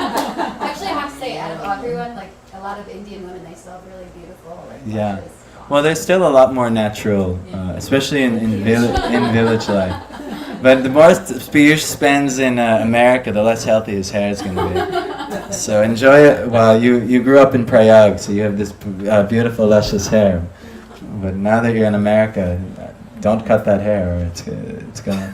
Speaker 2: Actually, I have to say, out of everyone, like a lot of Indian women, they still have really beautiful.
Speaker 1: Yeah. Well, there's still a lot more natural, especially in village life. But the more Piyush spends in America, the less healthy his hair is going to be. So enjoy it while you grew up in Prayag, so you have this beautiful, luscious hair. But now that you're in America, don't cut that hair, or it's gonna.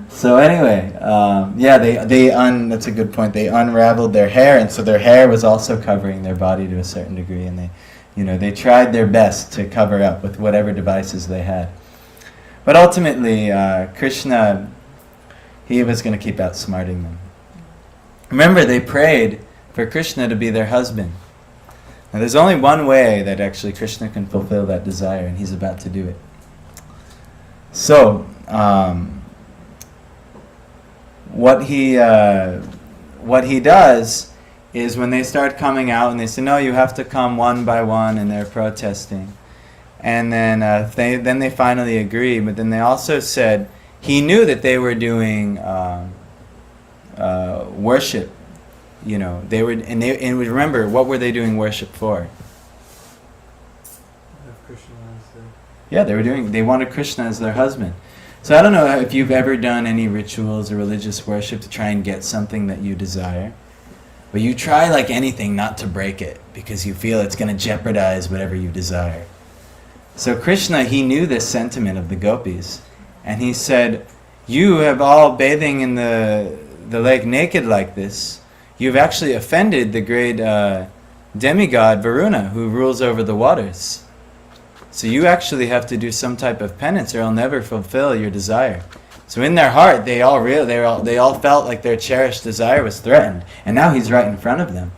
Speaker 1: So anyway, that's a good point. They unraveled their hair, and so their hair was also covering their body to a certain degree, and they tried their best to cover up with whatever devices they had. But ultimately, Krishna, he was going to keep outsmarting them. Remember, they prayed for Krishna to be their husband. Now, there's only one way that actually Krishna can fulfill that desire, and he's about to do it. So, what he does is when they start coming out and they say, no, you have to come one by one, and they're protesting. And then they finally agree, but then they also said, he knew that they were doing worship. Remember, what were they doing worship for? Yeah, they wanted Krishna as their husband. So I don't know if you've ever done any rituals or religious worship to try and get something that you desire. But you try like anything not to break it because you feel it's going to jeopardize whatever you desire. So Krishna, he knew this sentiment of the gopis. And he said, you have all bathing in the lake naked like this. You've actually offended the great demigod Varuna, who rules over the waters. So you actually have to do some type of penance, or he'll never fulfill your desire. So in their heart, they all felt like their cherished desire was threatened, and now he's right in front of them.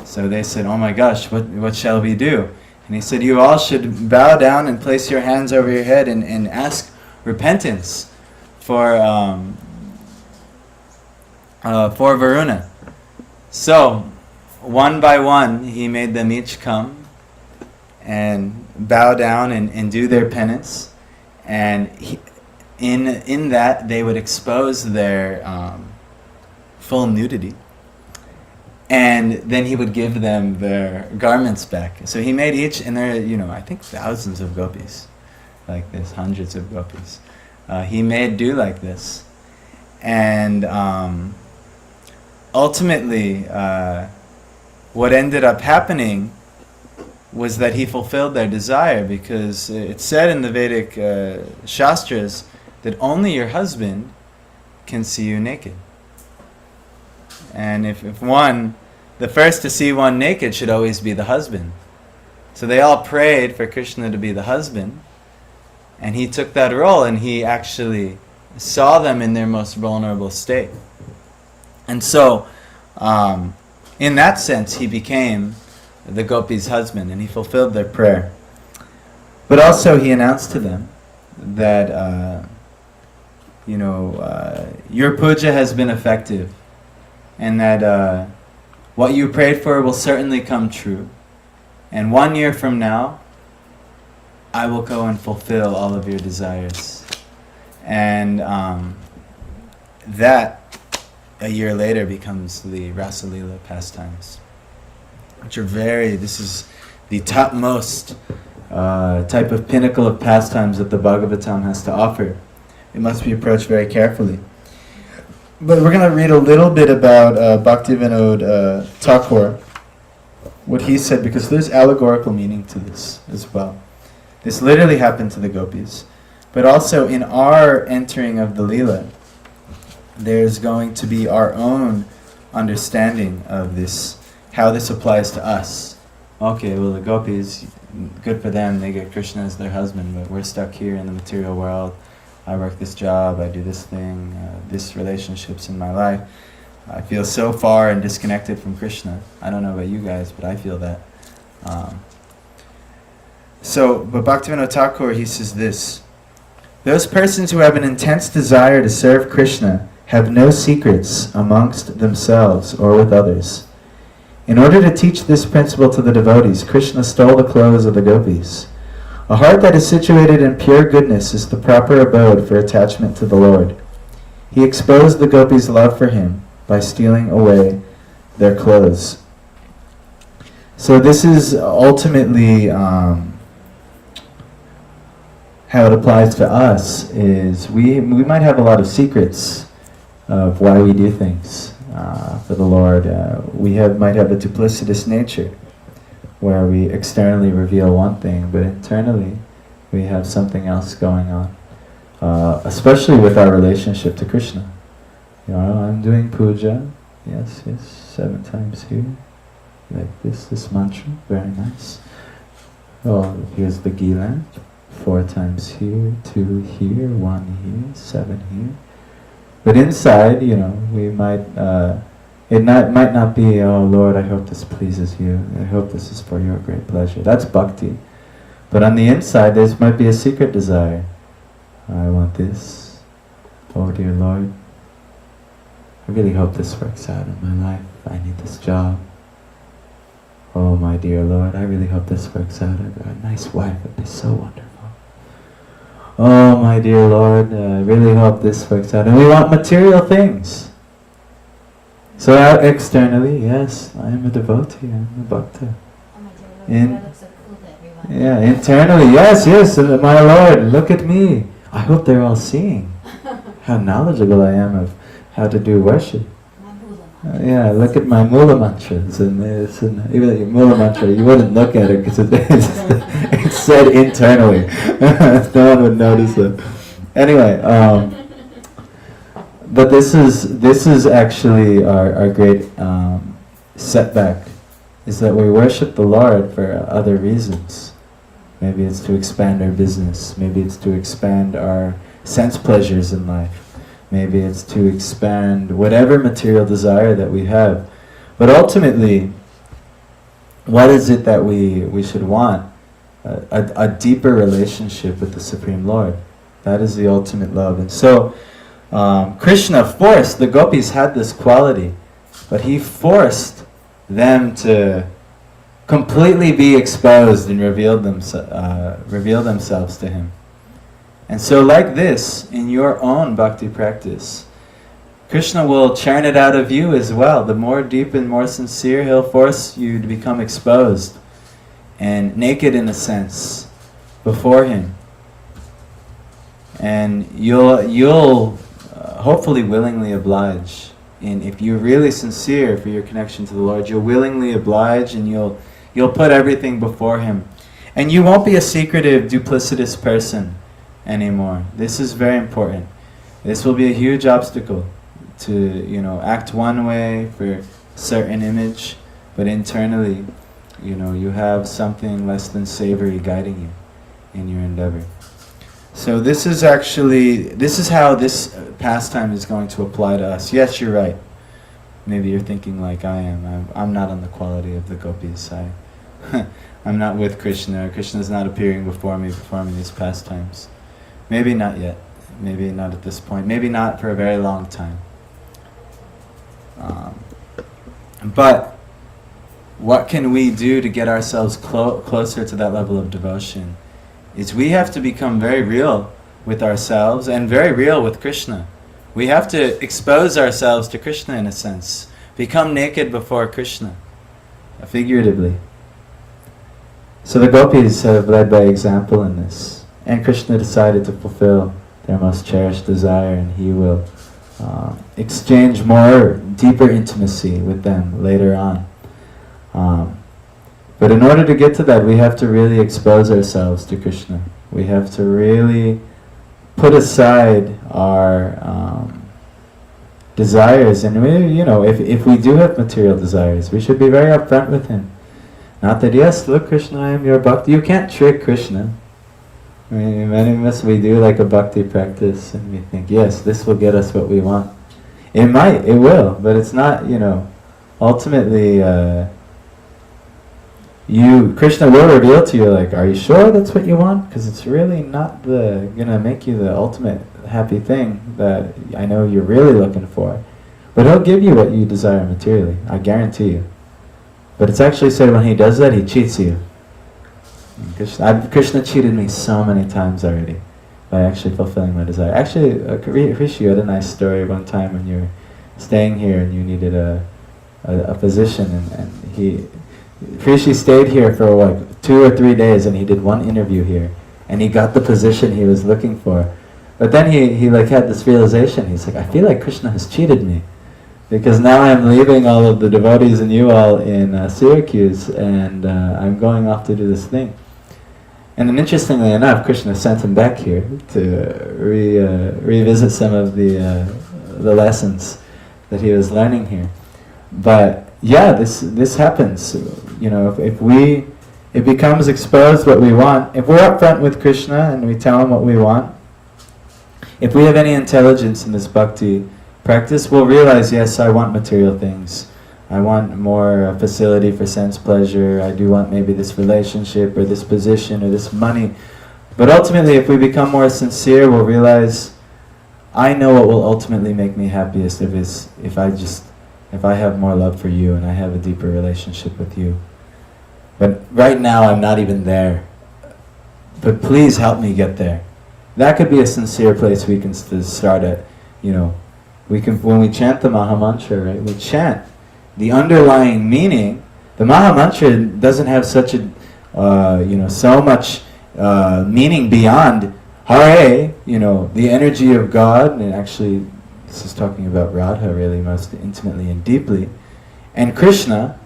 Speaker 1: So they said, "Oh my gosh, what shall we do?" And he said, "You all should bow down and place your hands over your head and ask repentance for Varuna." So one by one, he made them each come and bow down and do their penance, and in that they would expose their full nudity, and then he would give them their garments back. So he made each, and there are, I think thousands of gopis like this, hundreds of gopis. He made do like this, and ultimately what ended up happening was that he fulfilled their desire, because it's said in the Vedic Shastras that only your husband can see you naked. And if the first to see one naked should always be the husband. So they all prayed for Krishna to be the husband, and he took that role, and he actually saw them in their most vulnerable state. And so, in that sense, he became the gopis' husband, and he fulfilled their prayer. But also he announced to them that your puja has been effective, and that what you prayed for will certainly come true. And 1 year from now, I will go and fulfill all of your desires. And that, a year later, becomes the Rasa Leela pastimes, which are this is the topmost type of pinnacle of pastimes that the Bhagavatam has to offer. It must be approached very carefully. But we're going to read a little bit about Bhaktivinoda Thakur, what he said, because there's allegorical meaning to this as well. This literally happened to the gopis. But also in our entering of the Leela, there's going to be our own understanding of this, how this applies to us. Okay, well, the gopis, good for them, they get Krishna as their husband, but we're stuck here in the material world. I work this job, I do this thing, this relationship's in my life. I feel so far and disconnected from Krishna. I don't know about you guys, but I feel that. But Bhaktivinoda Thakur, he says this: those persons who have an intense desire to serve Krishna have no secrets amongst themselves or with others. In order to teach this principle to the devotees, Krishna stole the clothes of the gopis. A heart that is situated in pure goodness is the proper abode for attachment to the Lord. He exposed the gopis' love for him by stealing away their clothes. So this is ultimately how it applies to us. Is we might have a lot of secrets of why we do things for the Lord. We might have a duplicitous nature, where we externally reveal one thing, but internally we have something else going on. especially with our relationship to Krishna. I'm doing puja, yes, 7 times here, like this mantra, very nice. Oh, here's the ghee lamp, 4 times here, 2 here, 1 here, 7 here. But inside, we might, might not be, oh Lord, I hope this pleases you, I hope this is for your great pleasure. That's bhakti. But on the inside, there might be a secret desire. I want this. Oh dear Lord, I really hope this works out in my life. I need this job. Oh my dear Lord, I really hope this works out. I've got a nice wife, it'd be so wonderful. Oh my dear Lord, I really hope this works out. And we want material things. So out externally, yes, I am a devotee, I am a bhakta.
Speaker 2: Oh my dear Lord, that looks so cool to everyone.
Speaker 1: Yeah, internally, yes, my Lord, look at me. I hope they're all seeing how knowledgeable I am of how to do worship.
Speaker 2: My mula mantra.
Speaker 1: Yeah, look at my mula mantras, and even your mula mantra, you wouldn't look at it because it's said internally. No one would notice it. Anyway, but this is actually our great setback, is that we worship the Lord for other reasons. Maybe it's to expand our business. Maybe it's to expand our sense pleasures in life. Maybe it's to expand whatever material desire that we have. But ultimately, what is it that we should want? A deeper relationship with the Supreme Lord. That is the ultimate love. And so, Krishna forced, the gopis had this quality, but he forced them to completely be exposed and reveal themselves to him. And so like this, in your own bhakti practice, Krishna will churn it out of you as well. The more deep and more sincere, he'll force you to become exposed and naked in a sense before him. And you'll hopefully willingly oblige. And if you're really sincere for your connection to the Lord, you'll willingly oblige, and you'll put everything before him. And you won't be a secretive, duplicitous person anymore. This is very important. This will be a huge obstacle to, act one way for a certain image, but internally, you have something less than savory guiding you in your endeavor. So this is how this pastime is going to apply to us. Yes, you're right. Maybe you're thinking like I am. I'm not on the quality of the gopis. I'm not with Krishna. Krishna's not appearing before me performing these pastimes. Maybe not yet. Maybe not at this point. Maybe not for a very long time. But what can we do to get ourselves closer to that level of devotion? Is we have to become very real with ourselves and very real with Krishna. We have to expose ourselves to Krishna in a sense. Become naked before Krishna, figuratively. So the gopis have led by example in this. And Krishna decided to fulfill their most cherished desire, and he will exchange deeper intimacy with them later on. But in order to get to that, we have to really expose ourselves to Krishna. We have to really put aside our desires. And we, if we do have material desires, we should be very upfront with him. Not that, yes, look, Krishna, I am your bhakti. You can't trick Krishna. I mean, many of us, we do like a bhakti practice, and we think, yes, this will get us what we want. It might, it will, but it's not, ultimately, Krishna will reveal to you, like, are you sure that's what you want? Because it's really not gonna make you the ultimate happy thing that I know you're really looking for. But he'll give you what you desire materially, I guarantee you. But it's actually said when he does that, he cheats you. Krishna cheated me so many times already by actually fulfilling my desire. Actually, Rishi, you had a nice story one time when you were staying here and you needed a physician, and Rishi stayed here for like 2 or 3 days, and he did one interview here, and he got the position he was looking for. But then he like had this realization. He's like, I feel like Krishna has cheated me, because now I'm leaving all of the devotees and you all in Syracuse, and I'm going off to do this thing. And then interestingly enough, Krishna sent him back here to revisit some of the lessons that he was learning here. But yeah, this happens. You know, if it becomes exposed what we want. If we're upfront with Krishna and we tell him what we want, if we have any intelligence in this bhakti practice, we'll realize, yes, I want material things. I want more facility for sense pleasure. I do want maybe this relationship or this position or this money. But ultimately, if we become more sincere, we'll realize, I know what will ultimately make me happiest if I have more love for you and I have a deeper relationship with you. But right now, I'm not even there. But please help me get there. That could be a sincere place we can start at. You know, when we chant the Maha Mantra, right? We chant the underlying meaning. The Maha Mantra doesn't have such a, so much meaning beyond Hare, the energy of God, and actually this is talking about Radha really most intimately and deeply, and Krishna,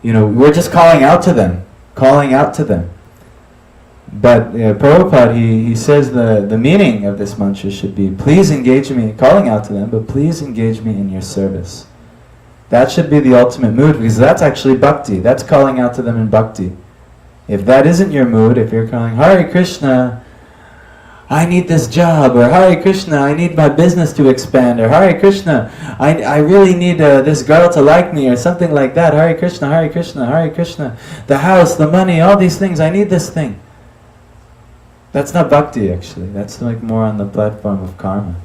Speaker 1: we're just calling out to them. But Prabhupada, he says the meaning of this mantra should be, please engage me, calling out to them, but please engage me in your service. That should be the ultimate mood, because that's actually bhakti. That's calling out to them in bhakti. If that isn't your mood, if you're calling, Hare Krishna, I need this job, or Hare Krishna, I need my business to expand, or Hare Krishna, I really need this girl to like me, or something like that. Hare Krishna, Hare Krishna, Hare Krishna. The house, the money, all these things, I need this thing. That's not bhakti, actually. That's like more on the platform of karma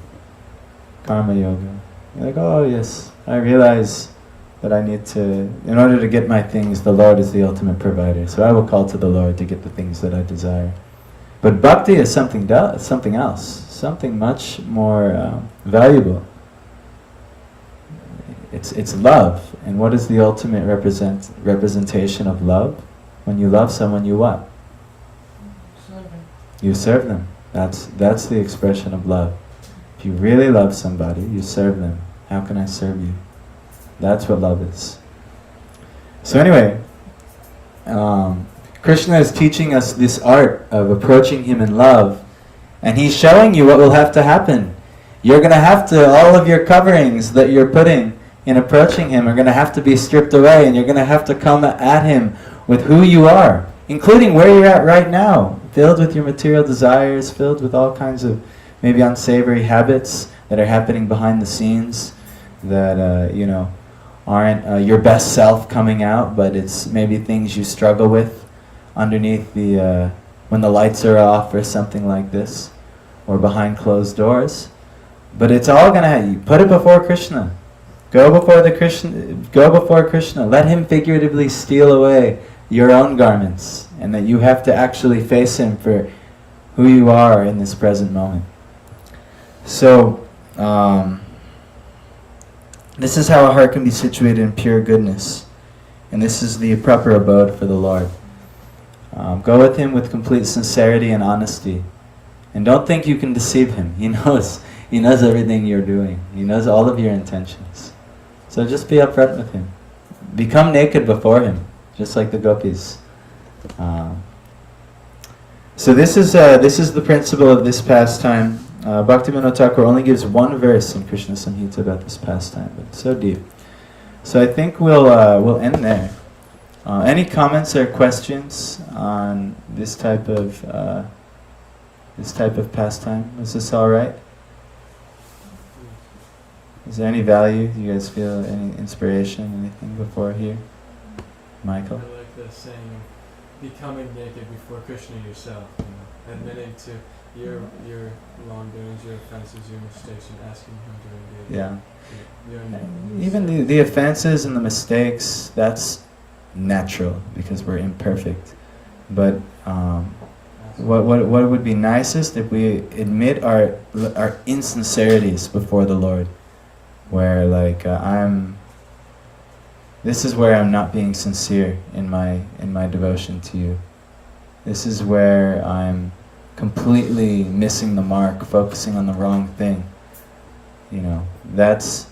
Speaker 1: yoga. You're like, oh yes, I realize that I need to, in order to get my things, the Lord is the ultimate provider. So I will call to the Lord to get the things that I desire. But bhakti is something else, something much more valuable. It's love. And what is the ultimate representation of love? When you love someone, you what? You serve them. That's the expression of love. If you really love somebody, you serve them. How can I serve you? That's what love is. So anyway, Krishna is teaching us this art of approaching him in love, and he's showing you what will have to happen. You're going to have to, all of your coverings that you're putting in approaching him are going to have to be stripped away, and you're going to have to come at him with who you are, including where you're at right now, filled with your material desires, filled with all kinds of maybe unsavory habits that are happening behind the scenes that, aren't your best self coming out, but it's maybe things you struggle with underneath the, when the lights are off or something like this, or behind closed doors. But it's all going to, you put it before Krishna. Go before Krishna. Let him figuratively steal away your own garments, and that you have to actually face him for who you are in this present moment. So, this is how a heart can be situated in pure goodness. And this is the proper abode for the Lord. Go with him with complete sincerity and honesty. And don't think you can deceive him. He knows everything you're doing. He knows all of your intentions. So just be upfront with him. Become naked before him, just like the Gopis. So this is the principle of this pastime. Bhaktivinoda Thakur only gives one verse in Krishna Samhita about this pastime, but it's so deep. So I think we'll end there. Any comments or questions on this type of pastime? Is this all right? Is there any value? Do you guys feel any inspiration, anything before here? Michael?
Speaker 3: I like the saying of becoming naked before Krishna yourself, admitting to your wrongdoings, your offenses, your mistakes, and asking him to engage.
Speaker 1: Yeah. Even the offenses and the mistakes, that's natural because we're imperfect. But what would be nicest if we admit our insincerities before the Lord, where this is where I'm not being sincere in my devotion to you. This is where I'm completely missing the mark, focusing on the wrong thing. That's,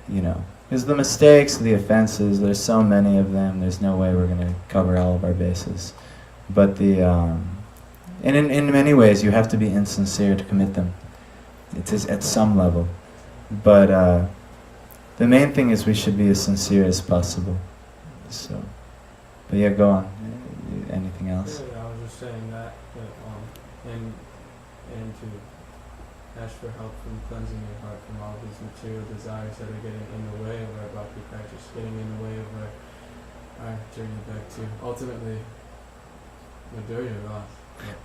Speaker 1: because the mistakes, the offenses, there's so many of them, there's no way we're going to cover all of our bases. But And in many ways, you have to be insincere to commit them. It is at some level. But the main thing is we should be as sincere as possible. So, but yeah, go on. Anything else?
Speaker 3: Yeah, I was just saying that and to ask for help from cleansing your heart from all these material desires that are getting in the way of our bhakti practice, getting in the way of our journey back to ultimately Madhurya Ras.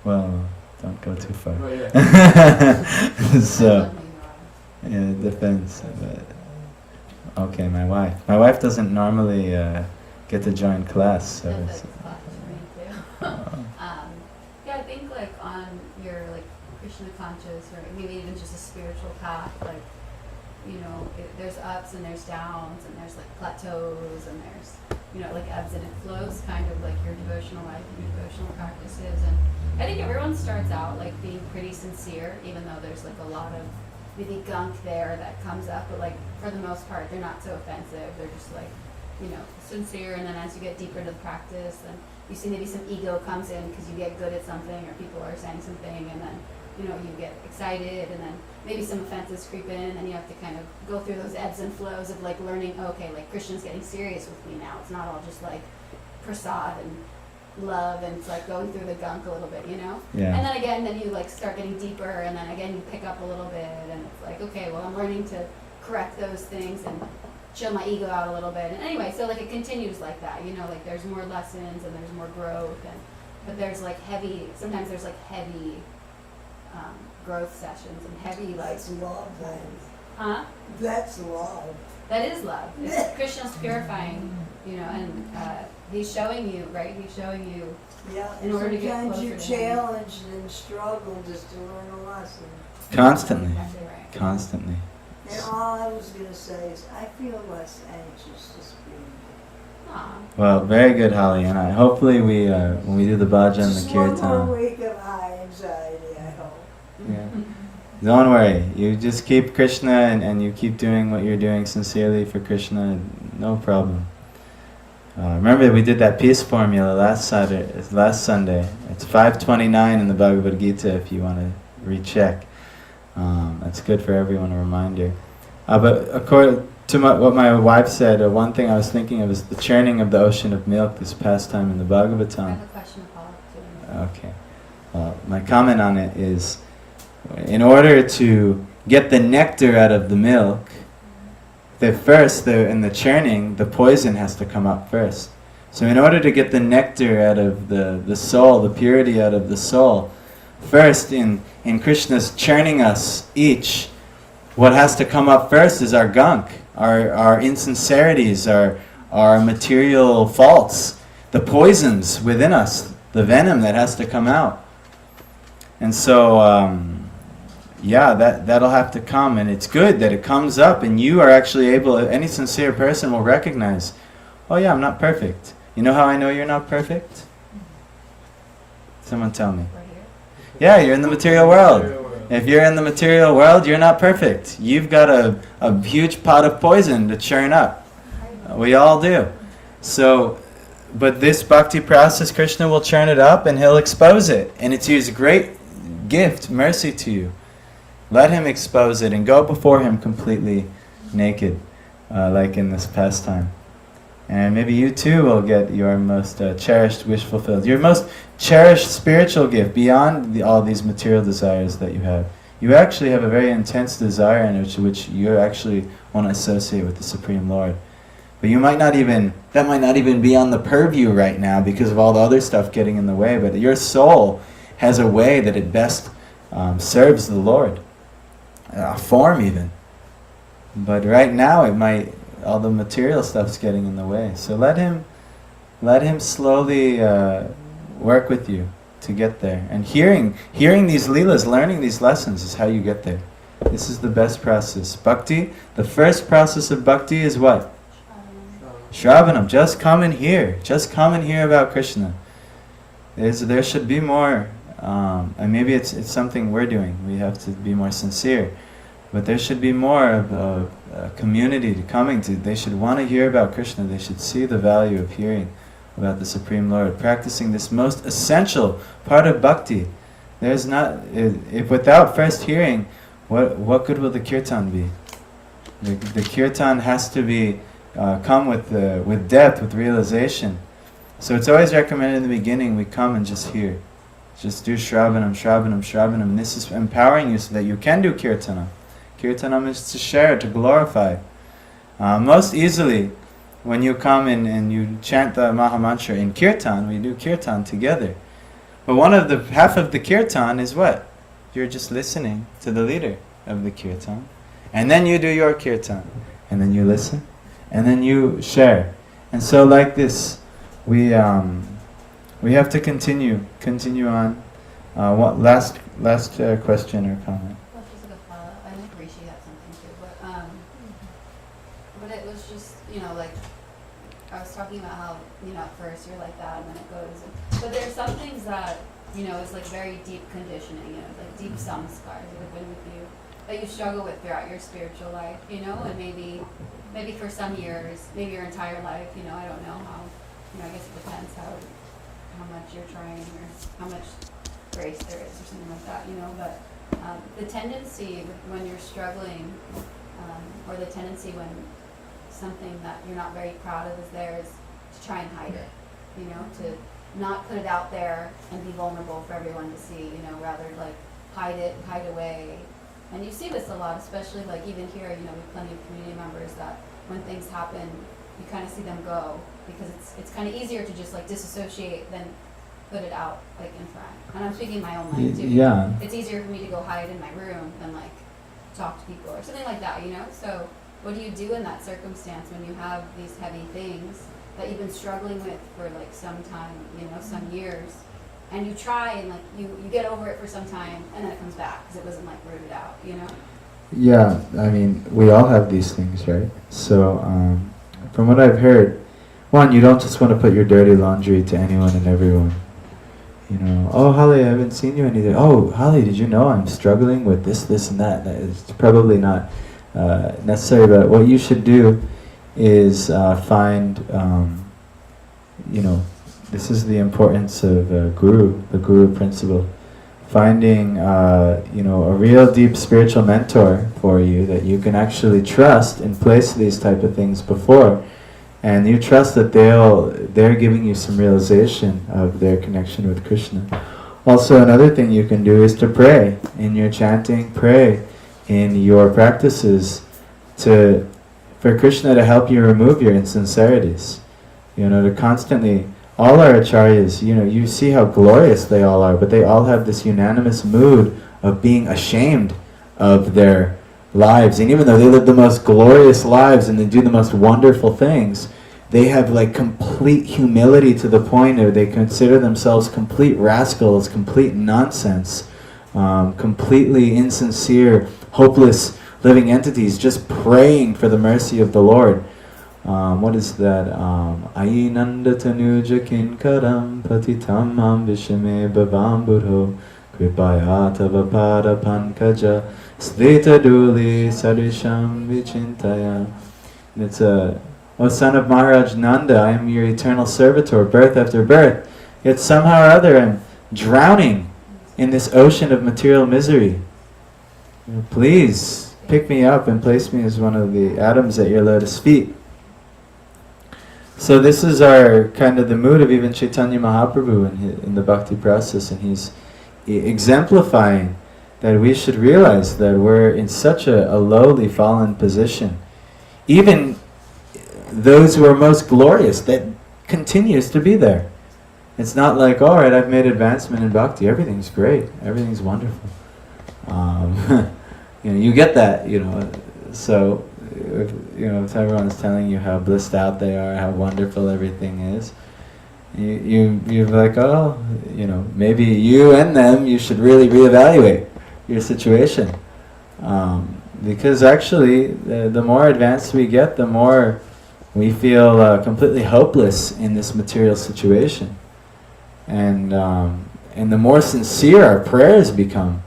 Speaker 1: Well, don't go too far.
Speaker 3: But yeah.
Speaker 1: So, yeah, it depends. But, okay, my wife. My wife doesn't normally get to join class, so
Speaker 2: That's
Speaker 1: it's,
Speaker 2: a class for me too. Yeah, I think like on your like Krishna conscious or maybe even just a spiritual path, like there's ups and there's downs and there's like plateaus and there's like ebbs and it flows, kind of like your devotional life and your devotional practices. And I think everyone starts out like being pretty sincere, even though there's like a lot of maybe gunk there that comes up, but like for the most part they're not so offensive. They're just like sincere, and then as you get deeper into the practice, then you see maybe some ego comes in because you get good at something or people are saying something, and then you get excited, and then maybe some offenses creep in, and then you have to kind of go through those ebbs and flows of like learning, okay, like Krishna's getting serious with me now. It's not all just like prasad and love, and it's like going through the gunk a little bit,
Speaker 1: yeah.
Speaker 2: And then again, then you like start getting deeper, and then again you pick up a little bit, and it's like, okay, well I'm learning to correct those things and chill my ego out a little bit. And anyway, so like it continues like that, like there's more lessons and there's more growth, but there's like sometimes there's like heavy growth sessions and heavy like
Speaker 5: That's love, then.
Speaker 2: huh?
Speaker 5: That's love.
Speaker 2: That is love. It's Krishna's purifying, and he's showing you, right? He's showing you
Speaker 5: Yeah.
Speaker 2: in order to get
Speaker 5: Sometimes
Speaker 2: closer
Speaker 5: you
Speaker 2: to him.
Speaker 5: challenge and struggle just to learn a lesson.
Speaker 1: Constantly.
Speaker 2: Exactly right.
Speaker 1: Constantly.
Speaker 5: And all I was going to say is I feel less anxious just being
Speaker 2: Aw.
Speaker 1: Well, very good, Holly. And hopefully we, when we do the bhajan and the
Speaker 5: just one more
Speaker 1: kirtan,
Speaker 5: week of high anxiety, I hope.
Speaker 1: yeah. Don't worry. You just keep Krishna and you keep doing what you're doing sincerely for Krishna. No problem. Remember, we did that peace formula last Sunday. It's 529 in the Bhagavad Gita if you want to recheck. That's good for everyone, a reminder. But according to what my wife said, one thing I was thinking of is the churning of the ocean of milk, this pastime in the
Speaker 2: I
Speaker 1: Bhagavatam.
Speaker 2: have a question to follow up too.
Speaker 1: Okay. My comment on it is, in order to get the nectar out of the milk, in the churning, the poison has to come up first. So in order to get the nectar out of the soul, the purity out of the soul, first in Krishna's churning us each, what has to come up first is our gunk, our insincerities, our material faults, the poisons within us, the venom that has to come out. And so, that'll have to come, and it's good that it comes up, and you are actually able, any sincere person will recognize, oh yeah, I'm not perfect. You know how I know you're not perfect? Someone tell me.
Speaker 2: Right here.
Speaker 1: Yeah, you're in the material world. If you're in the material world, you're not perfect. You've got a huge pot of poison to churn up. We all do. So, but this bhakti process, Krishna will churn it up and he'll expose it. And it's his great gift, mercy to you. Let him expose it and go before him completely naked, like in this pastime. And maybe you too will get your most cherished wish fulfilled. Your most cherished spiritual gift beyond all these material desires that you have. You actually have a very intense desire in which you actually want to associate with the Supreme Lord. But that might not even be on the purview right now because of all the other stuff getting in the way. But your soul has a way that it best serves the Lord. A form even. But right now all the material stuff's getting in the way. So let him slowly work with you to get there. And hearing these leelas, learning these lessons is how you get there. This is the best process. Bhakti, the first process of bhakti is what? Shravanam. Just come and hear. Just come and hear about Krishna. There should be more, and maybe it's something we're doing. We have to be more sincere. But there should be more of a community coming to. They should want to hear about Krishna. They should see the value of hearing about the Supreme Lord, practicing this most essential part of bhakti, There's not, if without first hearing, what good will the kirtan be? The kirtan has to be come with depth, with realization. So it's always recommended in the beginning we come and just hear. Just do Shravanam, Shravanam, Shravanam. This is empowering you so that you can do Kirtanam. Kirtanam is to share, to glorify. Most easily, when you come and you chant the Mahamantra in Kirtan, we do Kirtan together. But half of the Kirtan is what? You're just listening to the leader of the Kirtan. And then you do your Kirtan. And then you listen. And then you share. And so like this, we have to continue on. What last question or comment?
Speaker 2: Well, just like a follow-up. I think Rishi had something too, but it was just, like I was talking about how, at first you're like that and then it goes. But there's some things that, it's like very deep conditioning, like deep samskars that have been with you that you struggle with throughout your spiritual life, and maybe for some years, maybe your entire life, I don't know how. I guess it depends how much you're trying or how much grace there is or something like that, but the tendency when you're struggling or the tendency when something that you're not very proud of is there is to try and hide it, to not put it out there and be vulnerable for everyone to see, rather like hide it, hide away. And you see this a lot, especially like even here, we have plenty of community members that when things happen, you kind of see them go because it's kind of easier to just like disassociate than put it out like in front. And I'm speaking my own life too.
Speaker 1: Yeah.
Speaker 2: It's easier for me to go hide in my room than like talk to people or something like that, So what do you do in that circumstance when you have these heavy things that you've been struggling with for like some time, some years, and you try and like you get over it for some time and then it comes back because it wasn't like rooted out,
Speaker 1: Yeah, I mean, we all have these things, right? So, from what I've heard, one, you don't just want to put your dirty laundry to anyone and everyone. Oh, Holly, I haven't seen you any day. Oh, Holly, did you know I'm struggling with this, and that? It's probably not necessary, but what you should do is find, this is the importance of the guru principle. Finding, a real deep spiritual mentor for you that you can actually trust and place these type of things before. And you trust that they're giving you some realization of their connection with Krishna. Also, another thing you can do is to pray in your chanting, pray in your practices for Krishna to help you remove your insincerities. To constantly, all our acharyas, you see how glorious they all are, but they all have this unanimous mood of being ashamed of their lives. And even though they live the most glorious lives and they do the most wonderful things, they have like complete humility to the point where they consider themselves complete rascals, complete nonsense, completely insincere, hopeless living entities, just praying for the mercy of the Lord. What is that? Ainanda tanuja kinkaram patitam mam vishame bhavam buddho kripaya tavapada pankaja Slita duli sarisham vichintaya. It's O son of Maharaj Nanda, I am your eternal servitor, birth after birth. Yet somehow or other I'm drowning in this ocean of material misery. Please pick me up and place me as one of the atoms at your lotus feet. So this is our kind of the mood of even Chaitanya Mahaprabhu in the bhakti process, and he's exemplifying that we should realize that we're in such a lowly fallen position. Even those who are most glorious, that continues to be there. It's not like, all right, I've made advancement in bhakti, everything's great, everything's wonderful. You get that, so, if everyone's telling you how blissed out they are, how wonderful everything is, you're like, maybe you and them, you should really reevaluate your situation. Because actually, the more advanced we get, the more we feel completely hopeless in this material situation. And the more sincere our prayers become.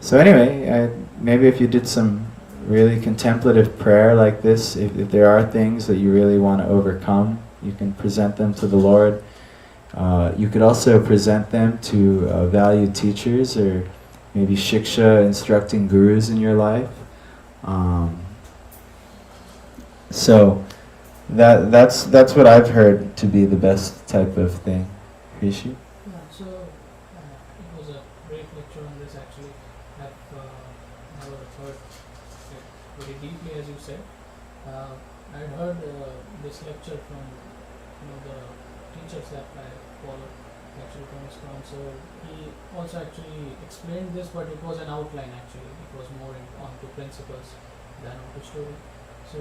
Speaker 1: So anyway, maybe if you did some really contemplative prayer like this, if there are things that you really want to overcome, you can present them to the Lord You could also present them to valued teachers or maybe shiksha instructing gurus in your life. So that's what I've heard to be the best type of thing. Rishi?
Speaker 4: Yeah, so it was a great lecture on this actually. I've never heard it very deeply as you said. I heard this lecture from the teachers that I follow, actually comes from. So he also actually explained this, but it was an outline actually. It was more onto principles than onto story. So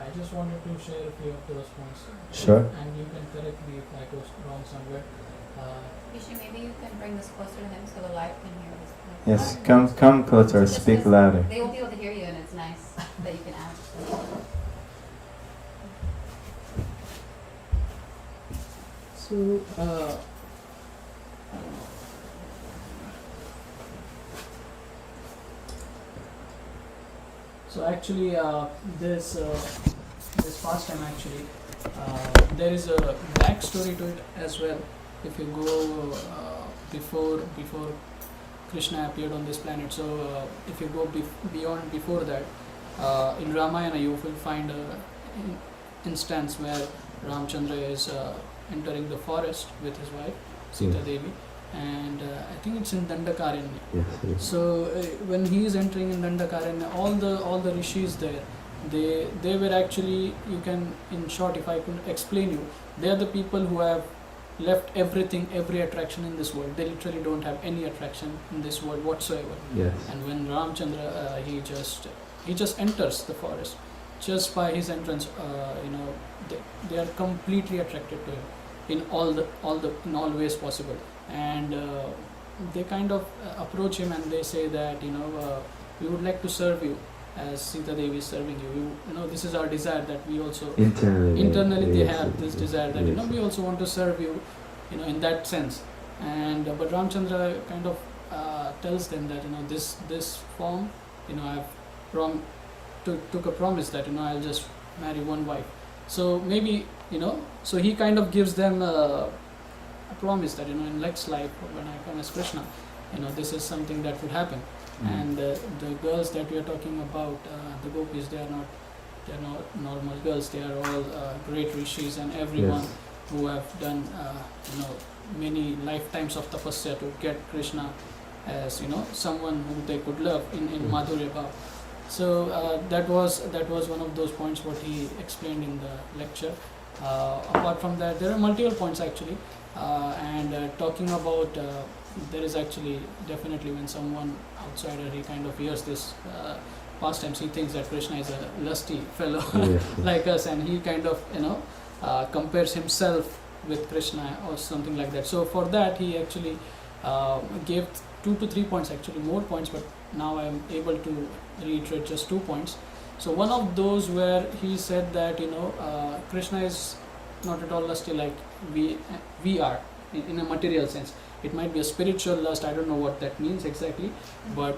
Speaker 4: I just wanted to share a few of those points.
Speaker 1: Sure.
Speaker 4: And you can correct me if I go wrong somewhere.
Speaker 2: Rishi, maybe you can bring this closer to him so the live can hear this.
Speaker 1: Yes, come closer,
Speaker 2: Just
Speaker 1: speak
Speaker 2: this-
Speaker 1: louder.
Speaker 2: They won't be able to hear you, and it's nice that you can ask.
Speaker 4: So, so actually, this pastime actually, there is a backstory to it as well. If you go before Krishna appeared on this planet, so if you go beyond before that, in Ramayana you will find a instance where Ramchandra is entering the forest with his wife Sita Devi, and I think it's in Dandakaranya.
Speaker 1: Yes,
Speaker 4: So when he is entering in Dandakaranya, all the rishis there, they were actually, you can, in short, if I could explain you, they are the people who have left everything, every attraction in this world. They literally don't have any attraction in this world whatsoever.
Speaker 1: Yes.
Speaker 4: And when Ramchandra he just enters the forest, just by his entrance, they are completely attracted to him in all ways possible, and they kind of approach him and they say that we would like to serve you as Sita Devi is serving you. This is our desire, that we also internally they have this desire that we also want to serve you, in that sense. And but Ramchandra kind of tells them that this form, I've took a promise that I'll just marry one wife. So maybe so he kind of gives them a promise that in next life when I come as Krishna, this is something that would happen. And the girls that we are talking about, the Gopis, they're not normal girls. They are all great rishis, and everyone who have done many lifetimes of tapasya to get Krishna as someone who they could love in Madhurya Bhav. So that was one of those points what he explained in the lecture. Apart from that, there are multiple points actually, and talking about there is actually definitely when someone outsider he kind of hears this pastimes, he thinks that Krishna is a lusty fellow like us, and he kind of compares himself with Krishna or something like that. So for that he actually gave 2 to 3 points, actually more points, but now I am able to reiterate just 2 points. So one of those where he said that Krishna is not at all lusty like we are in a material sense. It might be a spiritual lust, I don't know what that means exactly, but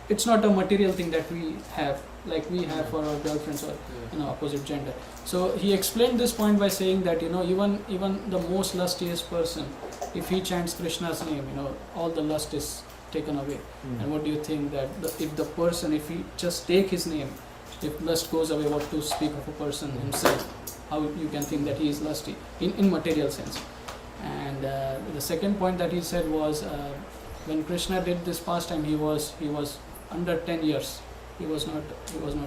Speaker 4: it's not a material thing that we have like we have for our girlfriends or opposite gender. So he explained this point by saying that even the most lustiest person, if he chants Krishna's name, all the lust is taken away. And what do you think that if he just take his name, if lust goes away, what to speak of a person himself? How you can think that he is lusty in material sense? And the second point that he said was when Krishna did this pastime, he was under 10 years. He was not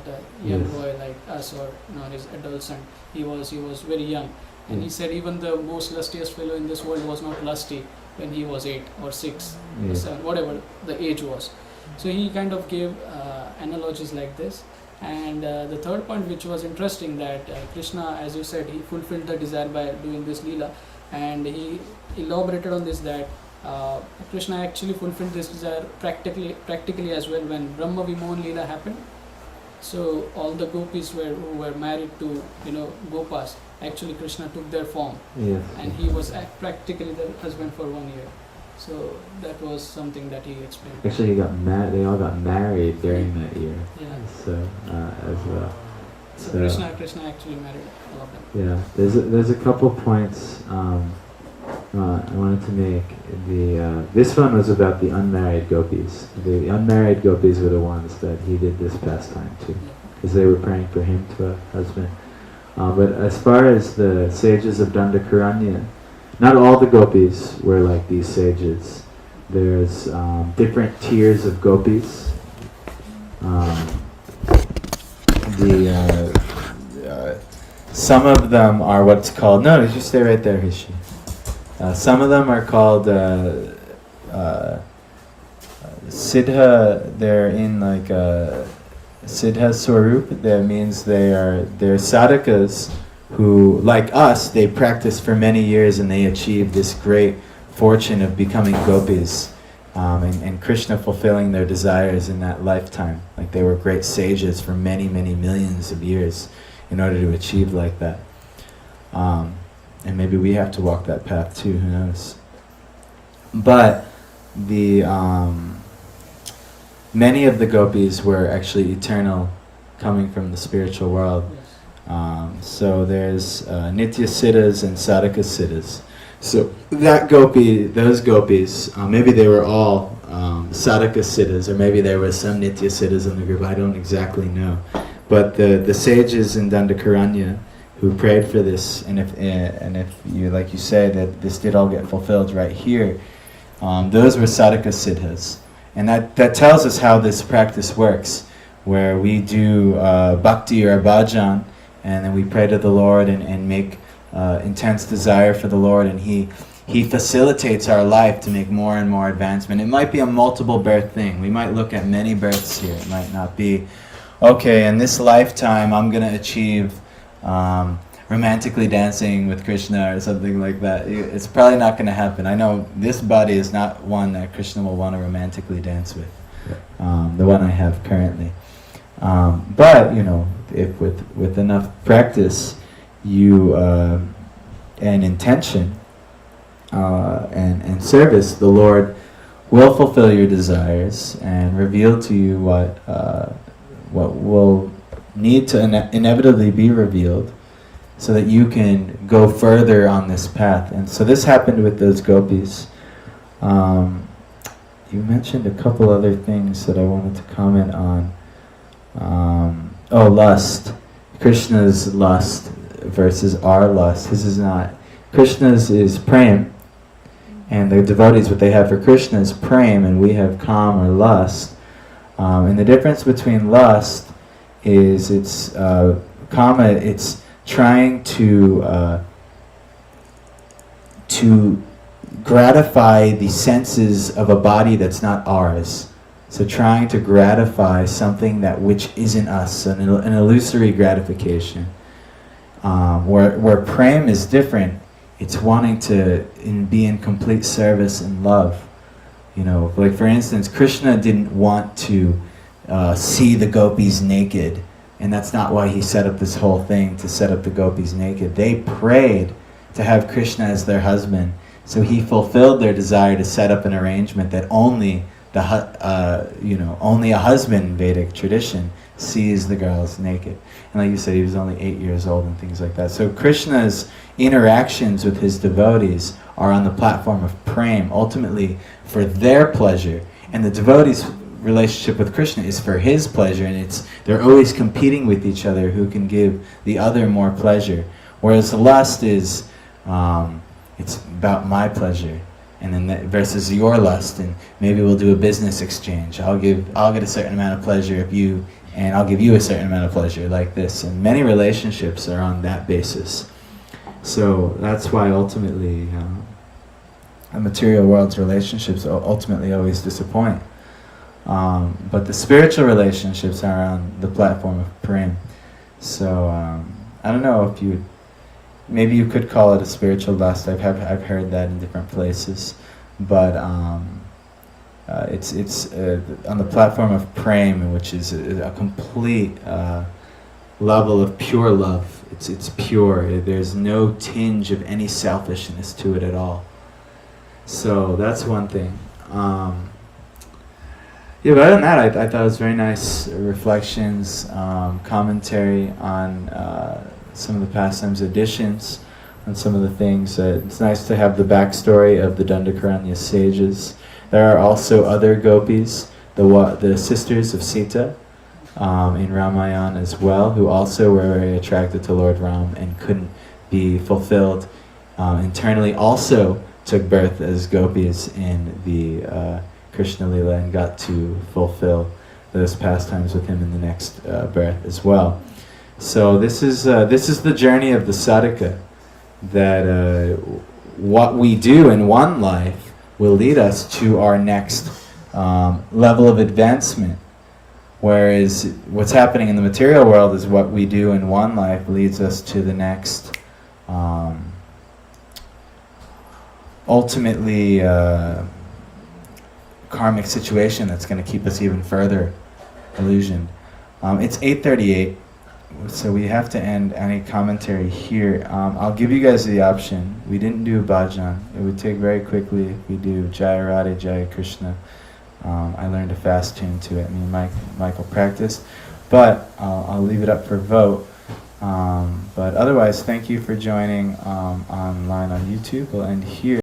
Speaker 4: a young boy like us or his adult son. He was very young, and he said even the most lustiest fellow in this world was not lusty when he was 8 or 6 or 7, whatever the age was. So he kind of gave analogies like this. And the third point, which was interesting, that Krishna, as you said, he fulfilled the desire by doing this Leela, and he elaborated on this that Krishna actually fulfilled this desire practically as well when Brahma Vimohan Leela happened. So all the Gopis who were married to Gopas, actually Krishna took their form, and he was practically their husband for 1 year. So that was something that he explained.
Speaker 6: Actually, they all got married during that year.
Speaker 4: Yeah.
Speaker 6: So as well.
Speaker 4: So
Speaker 6: So
Speaker 4: Krishna actually married all of them.
Speaker 6: yeah, there's a couple points I wanted to make. This one was about the unmarried gopis. The unmarried gopis were the ones that he did this pastime to, because they were praying for him to a husband. But as far as the sages of Dandakaranya, not all the gopis were like these sages. There's different tiers of gopis.
Speaker 1: Some of them are what's called, no, just stay right there, Hishi. Some of them are called Siddha. They're in like Siddha Swarup. That means they're sadhakas who, like us, they practice for many years and they achieve this great fortune of becoming gopis, and Krishna fulfilling their desires in that lifetime. Like they were great sages for many, many millions of years in order to achieve like that. And maybe we have to walk that path too, who knows. But the many of the gopis were actually eternal, coming from the spiritual world. So there's Nitya Siddhas and Sadhaka Siddhas. So that gopi, those gopis, maybe they were all Sadhaka Siddhas, or maybe there were some Nitya Siddhas in the group, I don't exactly know. But the sages in Dandakaranya who prayed for this, and if you, like you say, that this did all get fulfilled right here, those were Sadhaka Siddhas. And that tells us how this practice works, where we do bhakti or bhajan, and then we pray to the Lord and make intense desire for the Lord, and He facilitates our life to make more and more advancement. It might be a multiple birth thing. We might look at many births here. It might not be, okay, in this lifetime I'm going to achieve romantically dancing with Krishna or something like that. It's probably not going to happen. I know this body is not one that Krishna will want to romantically dance with, the one I have currently. But, if with enough practice, you and intention and service, the Lord will fulfill your desires and reveal to you what will need to inevitably be revealed, so that you can go further on this path. And so this happened with those gopis. You mentioned a couple other things that I wanted to comment on. Lust. Krishna's lust versus our lust. His is not. Krishna's is prem, and the devotees, what they have for Krishna is prem, and we have kam or lust. And the difference between lust is it's kama, it's trying to gratify the senses of a body that's not ours. So trying to gratify something which isn't us, an illusory gratification. Where prem is different, it's wanting to be in complete service and love. Like for instance, Krishna didn't want to see the gopis naked, and that's not why he set up this whole thing, to set up the gopis naked. They prayed to have Krishna as their husband, so he fulfilled their desire to set up an arrangement that only only a husband in Vedic tradition sees the girls naked. And like you said, he was only 8 years old and things like that. So Krishna's interactions with his devotees are on the platform of prem, ultimately for their pleasure, and the devotees' relationship with Krishna is for his pleasure, and they're always competing with each other who can give the other more pleasure. Whereas lust is it's about my pleasure, and then versus your lust, and maybe we'll do a business exchange. I'll get a certain amount of pleasure if you, and I'll give you a certain amount of pleasure, like this. And many relationships are on that basis. So that's why ultimately the material world's relationships ultimately always disappoint. But the spiritual relationships are on the platform of prem. So I don't know if maybe you could call it a spiritual lust. I've heard that in different places, but it's on the platform of prem, which is a complete level of pure love. It's pure. There's no tinge of any selfishness to it at all. So that's one thing. Yeah, but other than that, I thought it was very nice reflections, commentary on some of the pastimes editions, on some of the things. It's nice to have the backstory of the Dandakaranya sages. There are also other gopis, the sisters of Sita, in Ramayana as well, who also were very attracted to Lord Ram and couldn't be fulfilled internally, also took birth as gopis in the Krishna Lila and got to fulfill those pastimes with him in the next birth as well. So this is the journey of the sadhaka, that what we do in one life will lead us to our next level of advancement. Whereas what's happening in the material world is what we do in one life leads us to the next, ultimately karmic situation that's going to keep us even further illusioned. It's 8:38, so we have to end any commentary here. I'll give you guys the option. We didn't do a bhajan. It would take very quickly if we do Jaya Radhe, Jaya Krishna. I learned a fast tune to it. Me and Michael practiced, but I'll leave it up for vote. But otherwise, thank you for joining online on YouTube. We'll end here.